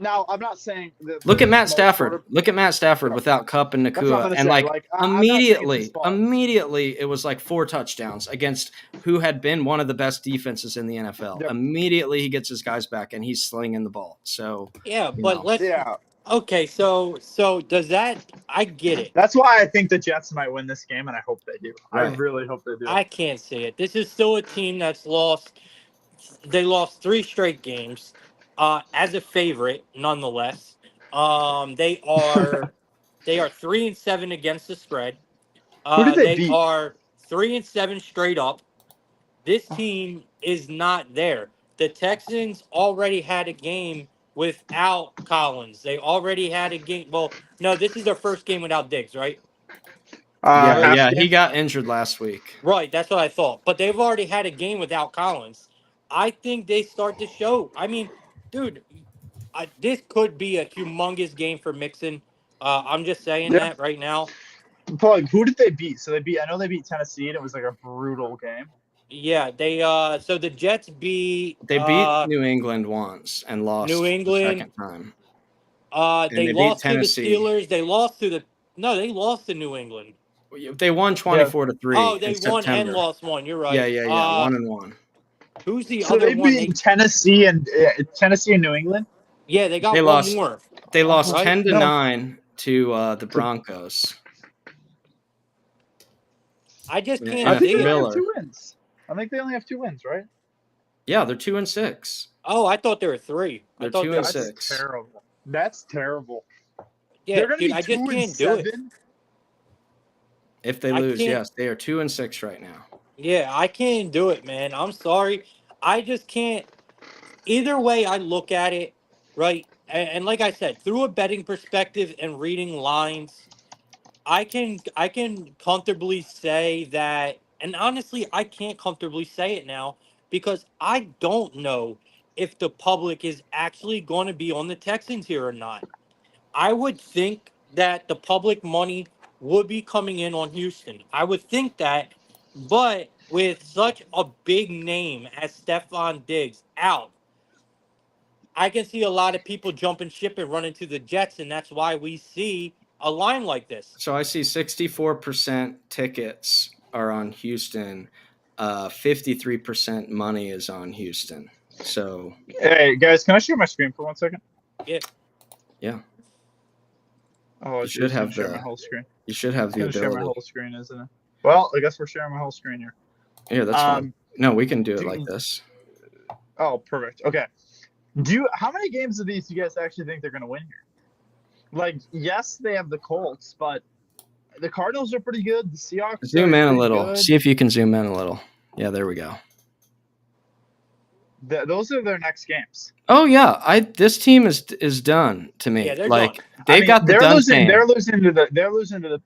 Now, I'm not saying that. Look at Matt Stafford. Look at Matt Stafford without Cup and Nakua, and immediately it was like 4 touchdowns against who had been one of the best defenses in the NFL. Yep. Immediately he gets his guys back and he's slinging the ball. So Okay, so does that? I get it. That's why I think the Jets might win this game, and I hope they do. Right. I really hope they do. I can't see it. This is still a team that's lost. They lost 3 straight games. As a favorite, nonetheless, they are 3-7 against the spread. Who did they beat? Are 3-7 straight up. This team is not there. The Texans already had a game without Collins. They already had a game. Well, no, this is their first game without Diggs, right? He got injured last week. Right, that's what I thought. But they've already had a game without Collins. I think they start to show. I mean, dude, this could be a humongous game for Mixon. I'm just saying that right now. But who did they beat? So I know they beat Tennessee, and it was like a brutal game. Yeah, so the Jets beat. They beat New England once and lost New England the second time. They lost to the Steelers. They lost to New England. They won 24-3. Oh, they won and lost one. You're right. Yeah. 1-1. Who's the so other they one? Beat Tennessee and New England. Yeah, they got one more. They lost 10-9 to the Broncos. I just can't. I think they only have 2 wins. I think they only have 2 wins, right? Yeah, they're 2-6. Oh, I thought there were 3. They're 2-6. That's terrible. That's terrible. Yeah, dude, I just can't do it. If they lose, yes, they are 2-6 right now. Yeah, I can't do it, man. I'm sorry. I just can't. Either way I look at it, right? And like I said, through a betting perspective and reading lines, I can comfortably say that, and honestly, I can't comfortably say it now because I don't know if the public is actually going to be on the Texans here or not. I would think that the public money would be coming in on Houston. I would think that, but with such a big name as Stephon Diggs out, I can see a lot of people jumping ship and running to the Jets, and that's why we see a line like this. So I see 64% tickets are on Houston. 53% money is on Houston. So, hey guys, can I share my screen for 1 second? Yeah. Oh, you should have share my whole screen. You should have the ability. Share my whole screen, isn't it? Well, I guess we're sharing my whole screen here. Yeah, that's fine. No, we can do it like this. Oh, perfect. Okay. How many games of these do you guys actually think they're going to win here? Like, yes, they have the Colts, but the Cardinals are pretty good. The Seahawks. Zoom in a little. Good. See if you can zoom in a little. Yeah, there we go. Those are their next games. Oh yeah, this team is done to me. Yeah, they're like done. They've got the done chain. They're losing to the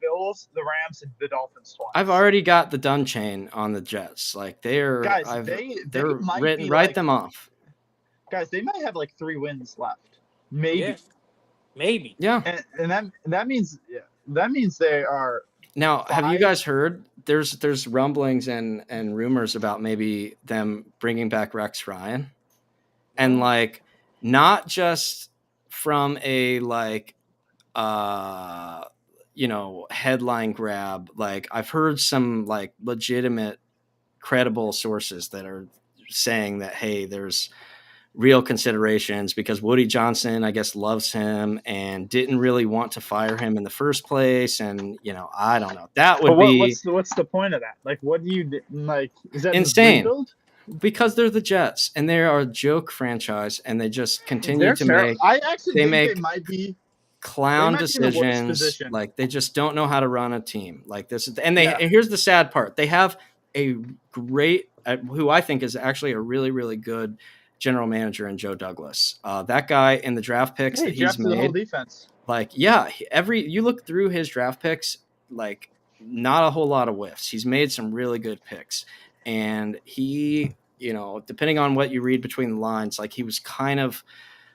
Bills, the Rams, and the Dolphins twice. I've already got the done chain on the Jets. Like they're write them off. Guys, they might have like 3 wins left. Maybe. Yeah. Maybe. Yeah. And that means they are. Now, have you guys heard? There's rumblings and rumors about maybe them bringing back Rex Ryan, and like not just from a headline grab. Like I've heard some like legitimate, credible sources that are saying that, hey, there's real considerations because Woody Johnson, I guess, loves him and didn't really want to fire him in the first place. And, I don't know. That would But be what's the point of that? Like, what do you like? Is that insane rebuild? because they're the Jets and they are a joke franchise and they just continue They're to terrible. make. I actually They think make they might be clown in the worst decisions. position. Like they just don't know how to run a team like this. And Yeah. and here's the sad part. They have a great, who I think is actually a really, really good general manager in Joe Douglas. That guy in the draft picks that he's drafted the whole made, defense. like, yeah, you look through his draft picks, like not a whole lot of whiffs. He's made some really good picks. And he, depending on what you read between the lines, like he was kind of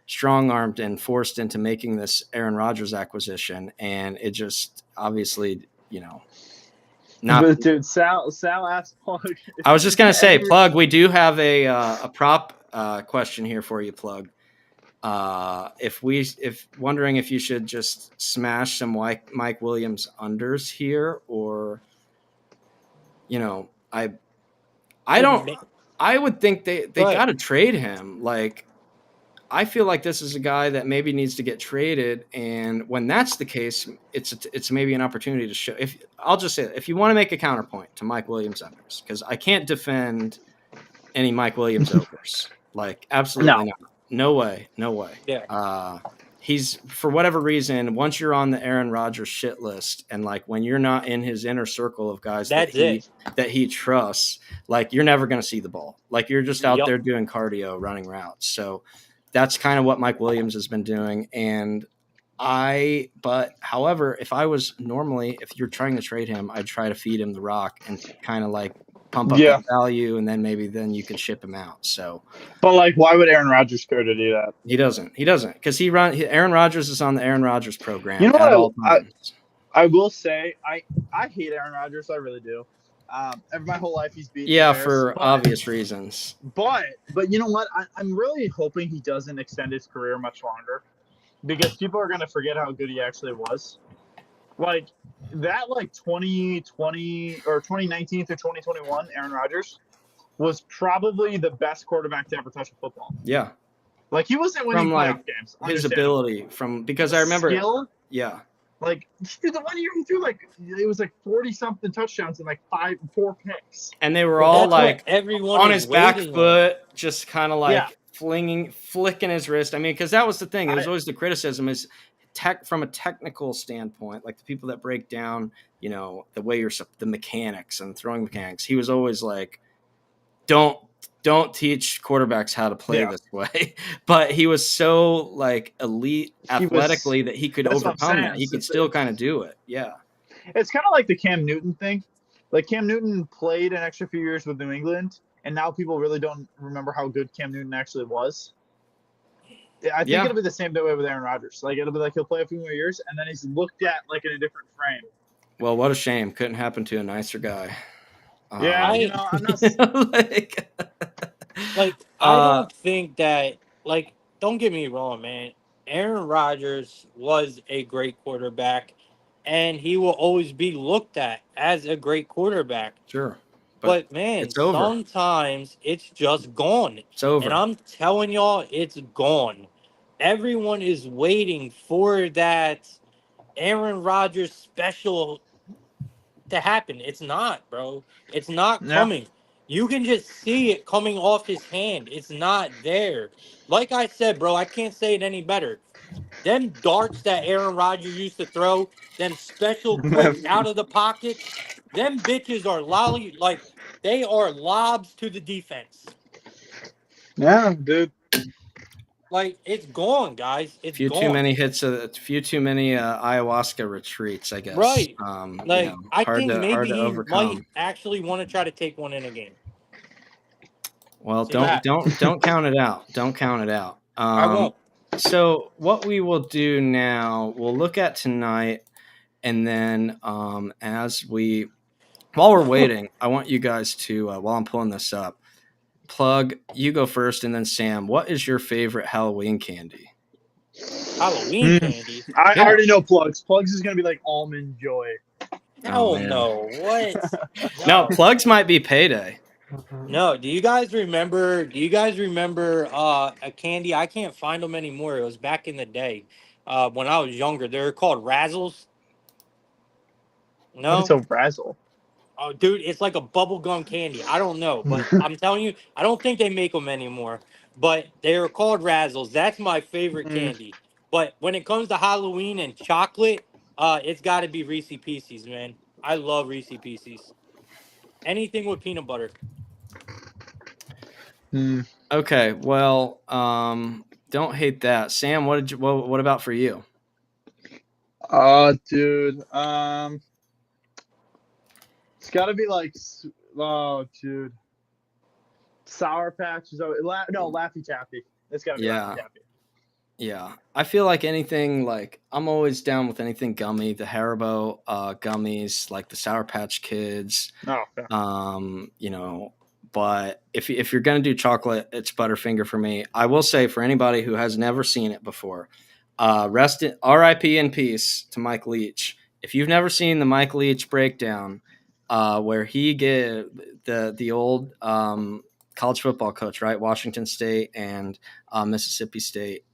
strong-armed and forced into making this Aaron Rodgers acquisition, and it just obviously, not. But dude, Sal asked Plug. I was just gonna say, Plug, we do have a prop question here for you, Plug. If wondering if you should just smash some Mike Williams unders here, or I don't. I would think they got to trade him. Like, I feel like this is a guy that maybe needs to get traded, and when that's the case, it's maybe an opportunity to show. I'll just say, if you want to make a counterpoint to Mike Williams overs, because I can't defend any Mike Williams overs, like absolutely not, no way. Yeah. He's, for whatever reason, once you're on the Aaron Rodgers shit list, and like when you're not in his inner circle of guys that he trusts, like you're never going to see the ball. Like you're just out there doing cardio, running routes. So that's kind of what Mike Williams has been doing. And however, if you're trying to trade him, I'd try to feed him the rock and kind of like pump up that value, and then you can ship him out. So, but like, why would Aaron Rodgers care to do that? He doesn't, because Aaron Rodgers is on the Aaron Rodgers program. You know what? I will say, I hate Aaron Rodgers. I really do. My whole life he's beat. Yeah, for obvious reasons. But you know what? I'm really hoping he doesn't extend his career much longer, because people are going to forget how good he actually was. Like that, like 2020 or 2019 through 2021, Aaron Rodgers was probably the best quarterback to ever touch a football. Yeah, like he wasn't winning playoff games. His ability because I remember skill. Yeah. Like, dude, the 1 year he threw it was like 40-something touchdowns and like 4 picks. And they were all like everyone on his back foot, just kind of like flicking his wrist. I mean, because that was the thing. It was always the criticism is from a technical standpoint, like the people that break down, the way the mechanics and throwing mechanics. He was always like, don't teach quarterbacks how to play this way. But he was so like elite athletically that he could overcome that. He could still kind of do it. Yeah. It's kind of like the Cam Newton thing. Like Cam Newton played an extra few years with New England, and now people really don't remember how good Cam Newton actually was. I think it'll be the same way with Aaron Rodgers. Like it'll be like he'll play a few more years, and then he's looked at like in a different frame. Well, what a shame! Couldn't happen to a nicer guy. I'm not I don't think that. Like, don't get me wrong, man. Aaron Rodgers was a great quarterback, and he will always be looked at as a great quarterback. Sure. But man, sometimes it's just gone. It's over. And I'm telling y'all, it's gone. Everyone is waiting for that Aaron Rodgers special to happen. It's not, bro. It's not coming. You can just see it coming off his hand. It's not there. Like I said, bro, I can't say it any better. Them darts that Aaron Rodgers used to throw, them special quicks out of the pockets, them bitches are they are lobs to the defense. Yeah, dude. Like, it's gone, guys. It's gone. Too many hits, a few too many ayahuasca retreats, I guess. Right. I think maybe he overcome. might actually want to try to take one in a game. Well, don't count it out. Don't count it out. I won't. So what we will do now, we'll look at tonight, and then while we're waiting, I want you guys to, while I'm pulling this up, Plug, you go first, and then Sam, what is your favorite Halloween candy? Halloween candy? I already know Plugs. Plugs is going to be like Almond Joy. No, what? No, Plugs might be Payday. No, do you guys remember? Do you guys remember a candy? I can't find them anymore. It was back in the day, when I was younger. They're called Razzles. What is No, a razzle? oh, dude, it's like a bubble gum candy. I don't know, but I'm telling you, I don't think they make them anymore. But they are called Razzles. That's my favorite Mm. candy. But when it comes to Halloween and chocolate, it's got to be Reese Pieces, man. I love Reese Pieces. Anything with peanut butter. Mm. Okay, well, don't hate that. Sam, what about for you? Dude. It's got to be like, oh, dude. Sour Patch is no Laffy Taffy. It's got to be Yeah. Laffy Taffy. Yeah, I feel like anything like I'm always down with anything gummy. The Haribo gummies, like the Sour Patch Kids, Oh, yeah. you know. But if you're gonna do chocolate, it's Butterfinger for me. I will say for anybody who has never seen it before, rest in R.I.P. in peace to Mike Leach. If you've never seen the Mike Leach breakdown, where he gave the old college football coach, right, Washington State and Mississippi State.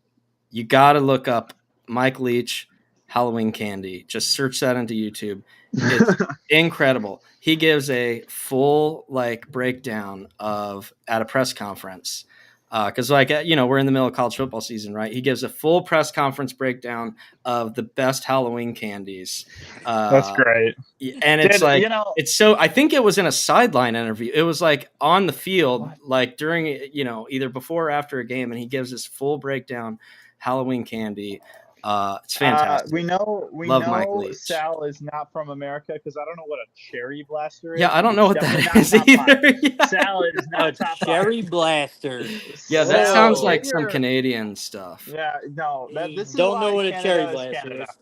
You got to look up Mike Leach Halloween candy. Just search that into YouTube. It's incredible. He gives a full like breakdown of at a press conference. Because we're in the middle of college football season, right? He gives a full press conference breakdown of the best Halloween candies. That's great. And it's Dude, like it's so I think it was in a sideline interview. It was like on the field, like during either before or after a game, and he gives this full breakdown Halloween candy. It's fantastic. we Love Mike know Leach. Sal is not from America because I don't know what a cherry blaster is. Yeah, I don't know what that Definitely is not top either. five. Yeah. Sal is A not top cherry five. blaster. Yeah, that Sal, sounds Whoa. like in some your- Canadian stuff. Yeah, no. This is Don't know why what a cherry Canada is blaster Canada. is.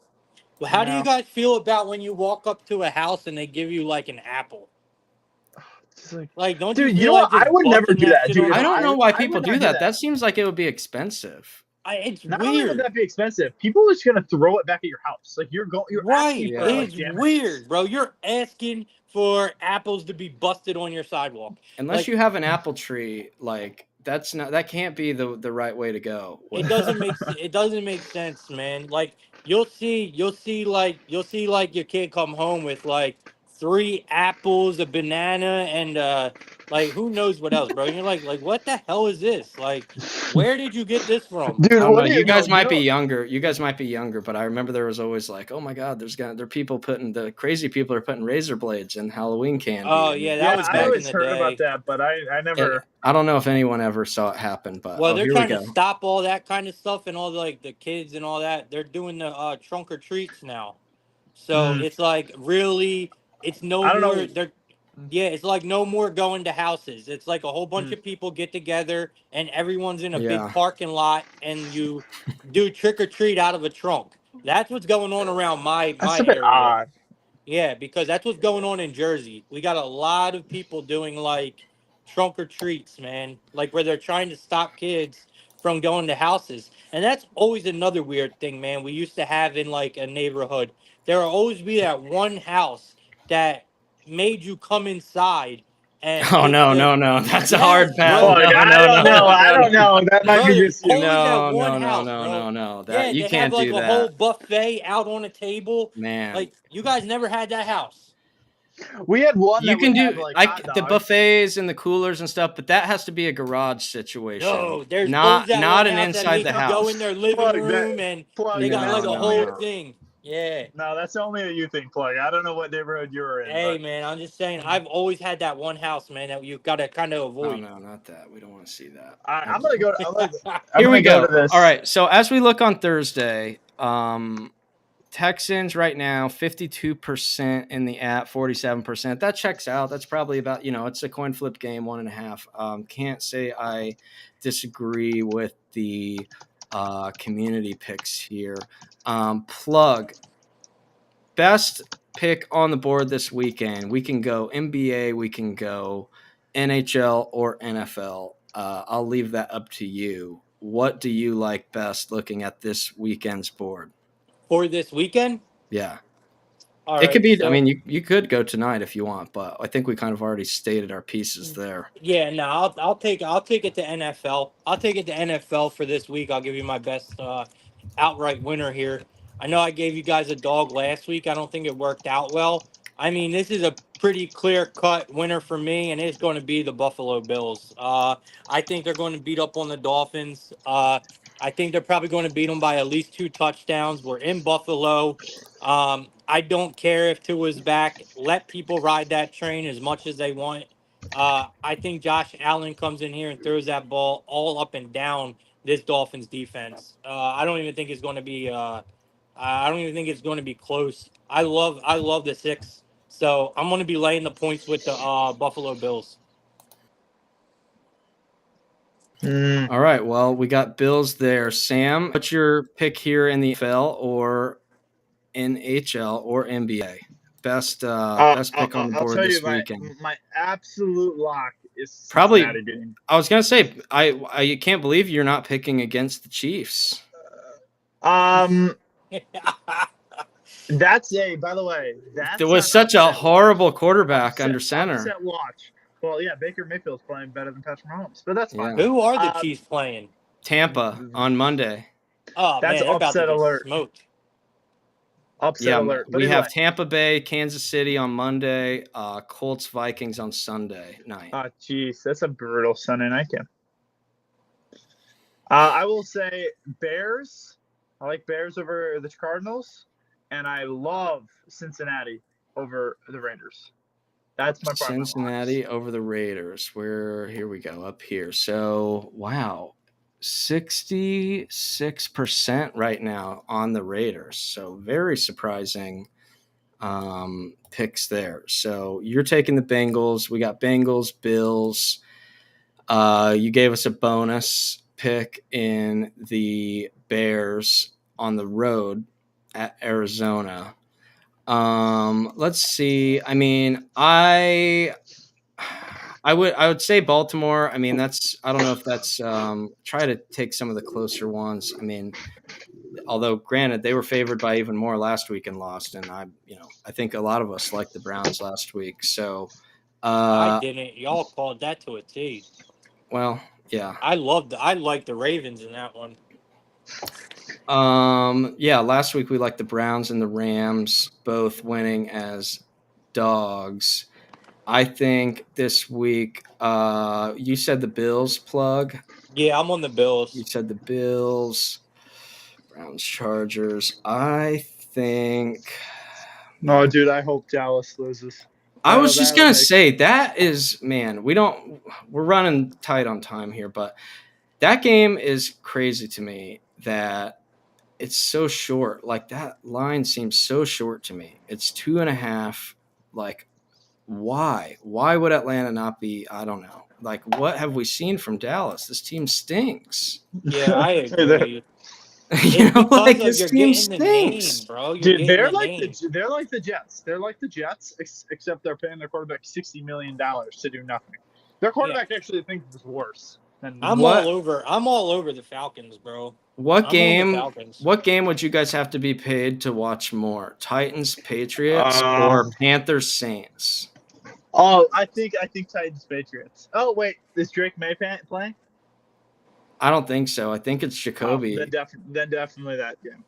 Well, how do you No. guys feel about when you walk up to a house and they give you like an apple? Just like, Like, don't you dude, you feel know what? like I just would never busting do that that, shit dude. on I the don't know floor? why I people would do not do that. that. That seems like it would be expensive. It's Not only would weird. that be expensive, people are just gonna throw it back at your house. Like you're asking Right. for like It's damages. weird, bro. You're asking for apples to be busted on your sidewalk. Unless Like, you have an apple tree, like that can't be the right way to go. it doesn't make sense, man. Like you'll see like your kid come home with like 3 apples, a banana, and like who knows what else, bro. And you're like what the hell is this? Like, where did you get this from? I Dude, don't know. what do You you know? guys might be younger. You guys might be younger, but I remember there was always like, oh my god, there are people the crazy people are putting razor blades in Halloween candy. Oh And yeah, that Yeah, was it's I back like, in always the heard about day. that, but I and never. I don't know if anyone ever saw it happen, but Well, they're here we trying to go. stop all that kind of stuff and all the kids and all that. They're doing the trunk or treats now. So Mm, it's like really, it's no I don't more. know. They're Yeah, it's like no more going to houses. It's like a whole bunch Mm. of people get together and everyone's in a big Yeah. parking lot and you do trick or treat out of a trunk. That's what's going on around That's my a bit area. odd. Yeah, because that's what's going on in Jersey. We got a lot of people doing like trunk or treats, man. Like where they're trying to stop kids from going to houses. And that's always another weird thing, man. We used to have in like a neighborhood. There will always be that one house that made you come inside and Oh take no, the no, no. That's a hard yes, pass. bro. Plug. No, I no, don't no, know. no, I no, don't no. know. That might Bro, be there's just you. always that No, one no, no, house, no, bro. no, no. That Yeah, you they have can't like do a whole that. buffet out on a table. Man. Like you guys never had that house. We had one You that would can have do like like hot the dogs. buffets and the coolers and stuff, but that has to be a garage situation. No, there's always Not that one not an house that inside makes the you go in house. their living Plug that. room and Plug. they got No, like That's a no, only. whole no. thing. Yeah. No, that's only a you thing, Plug. I don't know what neighborhood you were in, Hey but man, I'm just saying I've always had that one house, man, that you gotta kind of Oh avoid. no, not that. We don't want to see that. I'm gonna go. I'm Here we gonna go go. to this. All right. So as we look on Thursday, Texans right now 52% in the app, 47%. That checks out. That's probably about it's a coin flip game, 1.5. Can't say I disagree with the community picks here. Plug best pick on the board this weekend. We can go NBA, we can go NHL or NFL. I'll leave that up to you. What do you like best looking at this weekend's board? For this weekend, Yeah. All It could right. be. I So mean, you could go tonight if you want, but I think we kind of already stated our pieces there. yeah, no, I'll take it to NFL. I'll take it to NFL for this week. I'll give you my best outright winner here. I know I gave you guys a dog last week. I don't think it worked out well. I mean, this is a pretty clear cut winner for me, and it's going to be the Buffalo Bills. I think they're going to beat up on the Dolphins. I think they're probably going to beat them by at least 2 touchdowns. We're in Buffalo. I don't care if Tua's back. Let people ride that train as much as they want. I think Josh Allen comes in here and throws that ball all up and down this Dolphins defense. I don't even think it's going to be. I don't even think it's going to be close. I love the 6. So I'm going to be laying the points with the Buffalo Bills. All right. Well, we got Bills there. Sam, what's your pick here in the NFL or NHL or NBA? Best pick on the I'll board tell you this weekend. my absolute lock is Probably. Cincinnati beating. I was gonna say I can't believe you're not picking against the Chiefs. That's by the way, that's There was an such a upset horrible watch. quarterback under center. Upset watch. Well, yeah, Baker Mayfield's playing better than Patrick Mahomes, but that's fine. Yeah. Who are the Chiefs playing? Tampa on Monday. Oh That's man, they're about to upset get alert. smoked. Upset alert. But we anyway, have Tampa Bay, Kansas City on Monday, Colts, Vikings on Sunday night. oh, jeez, that's a brutal Sunday night game. I will say Bears. I like Bears over the Cardinals, and I love Cincinnati over the Raiders. That's my Cincinnati over the Raiders. Here we go up here. So wow, 66% right now on the Raiders. So very surprising picks there. So you're taking the Bengals. We got Bengals, Bills. You gave us a bonus pick in the Bears on the road at Arizona. Let's see. I mean, I would say Baltimore. I mean, I don't know if that's try to take some of the closer ones. I mean, although granted they were favored by even more last week and lost, and I think a lot of us liked the Browns last week. So I didn't. Y'all called that to a T. Well, yeah. I like the Ravens in that one. Yeah, last week we liked the Browns and the Rams both winning as dogs. I think this week, you said the Bills plug. Yeah, I'm on the Bills. You said the Bills, Browns, Chargers. I think. No, dude, I hope Dallas loses. I was just gonna say that is, man. We're running tight on time here, but that game is crazy to me that it's so short. Like that line seems so short to me. It's 2.5. Like, why? Why would Atlanta not be? I don't know. Like, what have we seen from Dallas? This team stinks. Yeah, I agree. Like this team stinks, bro. Dude, they're like the Jets. They're like the Jets, except they're paying their quarterback $60 million to do nothing. Their quarterback actually thinks it's worse. I'm all over the Falcons, bro. What game would you guys have to be paid to watch more? Titans, Patriots, or Panthers, Saints? Oh, I think Titans, Patriots. Oh wait, is Drake May playing? I don't think so. I think it's Jacoby. Then definitely that game.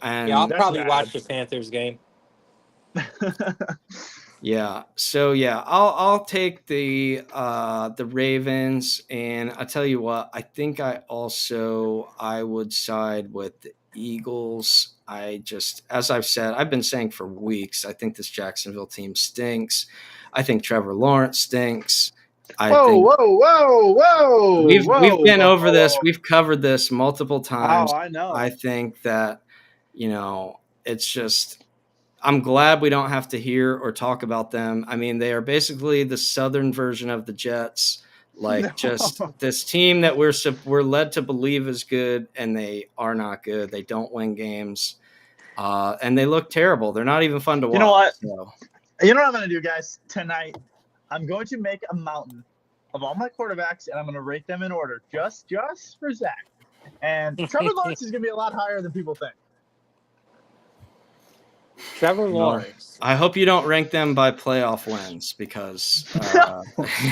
And yeah, I'll probably watch the Panthers game. Yeah. So yeah, I'll take the Ravens, and I tell you what, I think I would side with the Eagles. As I've said, I've been saying for weeks, I think this Jacksonville team stinks. I think Trevor Lawrence stinks. Whoa! We've been over this. We've covered this multiple times. Oh, I know. I think that, it's just, I'm glad we don't have to hear or talk about them. I mean, they are basically the Southern version of the Jets. Just this team that we're led to believe is good, and they are not good. They don't win games, and they look terrible. They're not even fun to watch. You know what? So. You know what I'm going to do, guys? Tonight, I'm going to make a mountain of all my quarterbacks, and I'm going to rate them in order, just for Zach. And Trevor Lawrence is going to be a lot higher than people think. Trevor Well, Lawrence. I hope you don't rank them by playoff wins because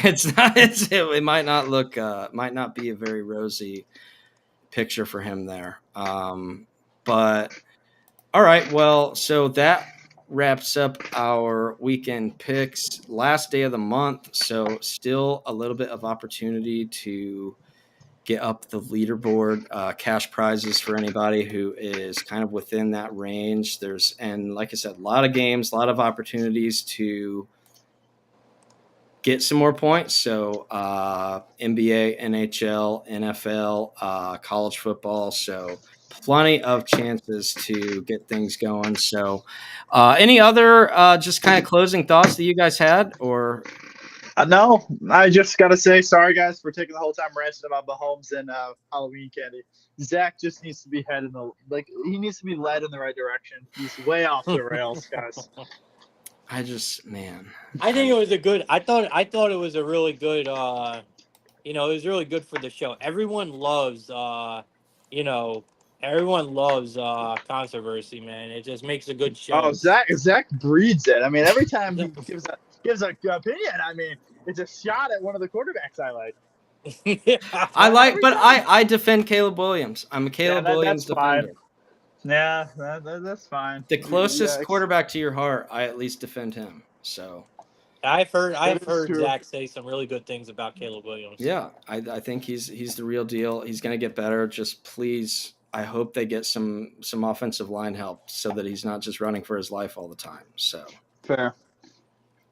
it might not look might not be a very rosy picture for him there. But all right, well, so that wraps up our weekend picks. Last day of the month, so still a little bit of opportunity to get up the leaderboard, cash prizes for anybody who is kind of within that range. And like I said, a lot of games, a lot of opportunities to get some more points. So NBA, NHL, NFL, college football. So plenty of chances to get things going. So any other just kind of closing thoughts that you guys had, or No, I just gotta say sorry, guys, for taking the whole time ranting about Mahomes and Halloween candy. Zach just needs to be he needs to be led in the right direction. He's way off the rails, guys. I just, man, I think it was a good. I thought it was a really good. It was really good for the show. Everyone loves. Everyone loves controversy, man. It just makes a good Oh, show. Zach breeds it. I mean, every time he gives a opinion, I mean, it's a shot at one of the quarterbacks I like. but I defend Caleb Williams. I'm a Caleb Williams that's fine. defender. Yeah, that's fine. The closest quarterback to your heart, I at least defend him. So I've heard true. Zach say some really good things about Caleb Williams. yeah, I think he's the real deal. He's going to get better. Just please, I hope they get some offensive line help so that he's not just running for his life all the time. So fair.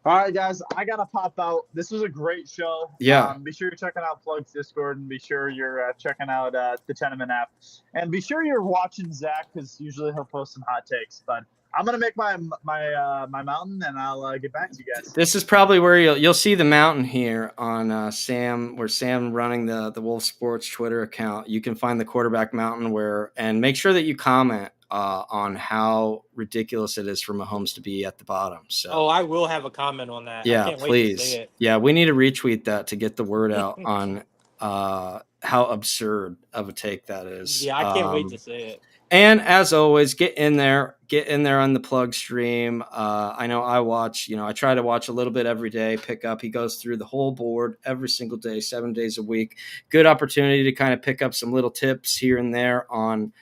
All right, guys, I gotta pop out. This was a great show. Yeah. Be sure you're checking out Plug's Discord, and be sure you're checking out the TENAMINT app, and be sure you're watching Zach because usually he'll post some hot takes. But I'm gonna make my mountain, and I'll get back to you guys. This is probably where you'll see the mountain here on Sam running the Wolf Sports Twitter account. You can find the quarterback mountain and make sure that you comment on how ridiculous it is for Mahomes to be at the bottom. So I will have a comment on that. Yeah, I can't please. Wait to see it. Yeah, we need to retweet that to get the word out on how absurd of a take that is. Yeah, I can't wait to see it. And as always, get in there on the Plug stream. I know I watch, I try to watch a little bit every day, pick up. He goes through the whole board every single day, 7 days a week. Good opportunity to kind of pick up some little tips here and there on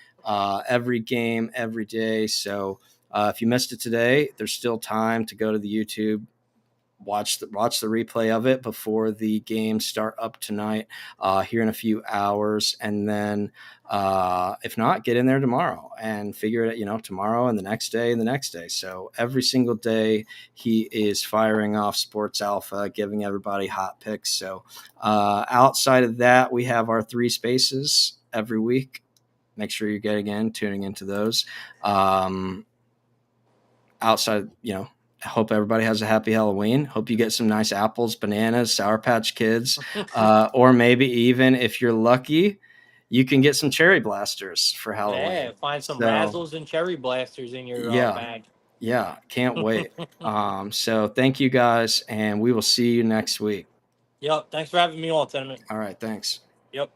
every game, every day. So if you missed it today, there's still time to go to the YouTube, watch the replay of it before the games start up tonight here in a few hours, and then if not, get in there tomorrow and figure it out, tomorrow and the next day and the next day. So every single day he is firing off Sports Alpha, giving everybody hot picks. So outside of that, we have our 3 spaces every week. Make sure you're tuning into those. Outside, I hope everybody has a happy Halloween. Hope you get some nice apples, bananas, Sour Patch Kids, or maybe even if you're lucky, you can get some cherry blasters for Halloween. Yeah, find some razzles and cherry blasters in your bag. Yeah, can't wait. So thank you guys, and we will see you next week. Yep, thanks for having me on, Tenement. All right, thanks. Yep.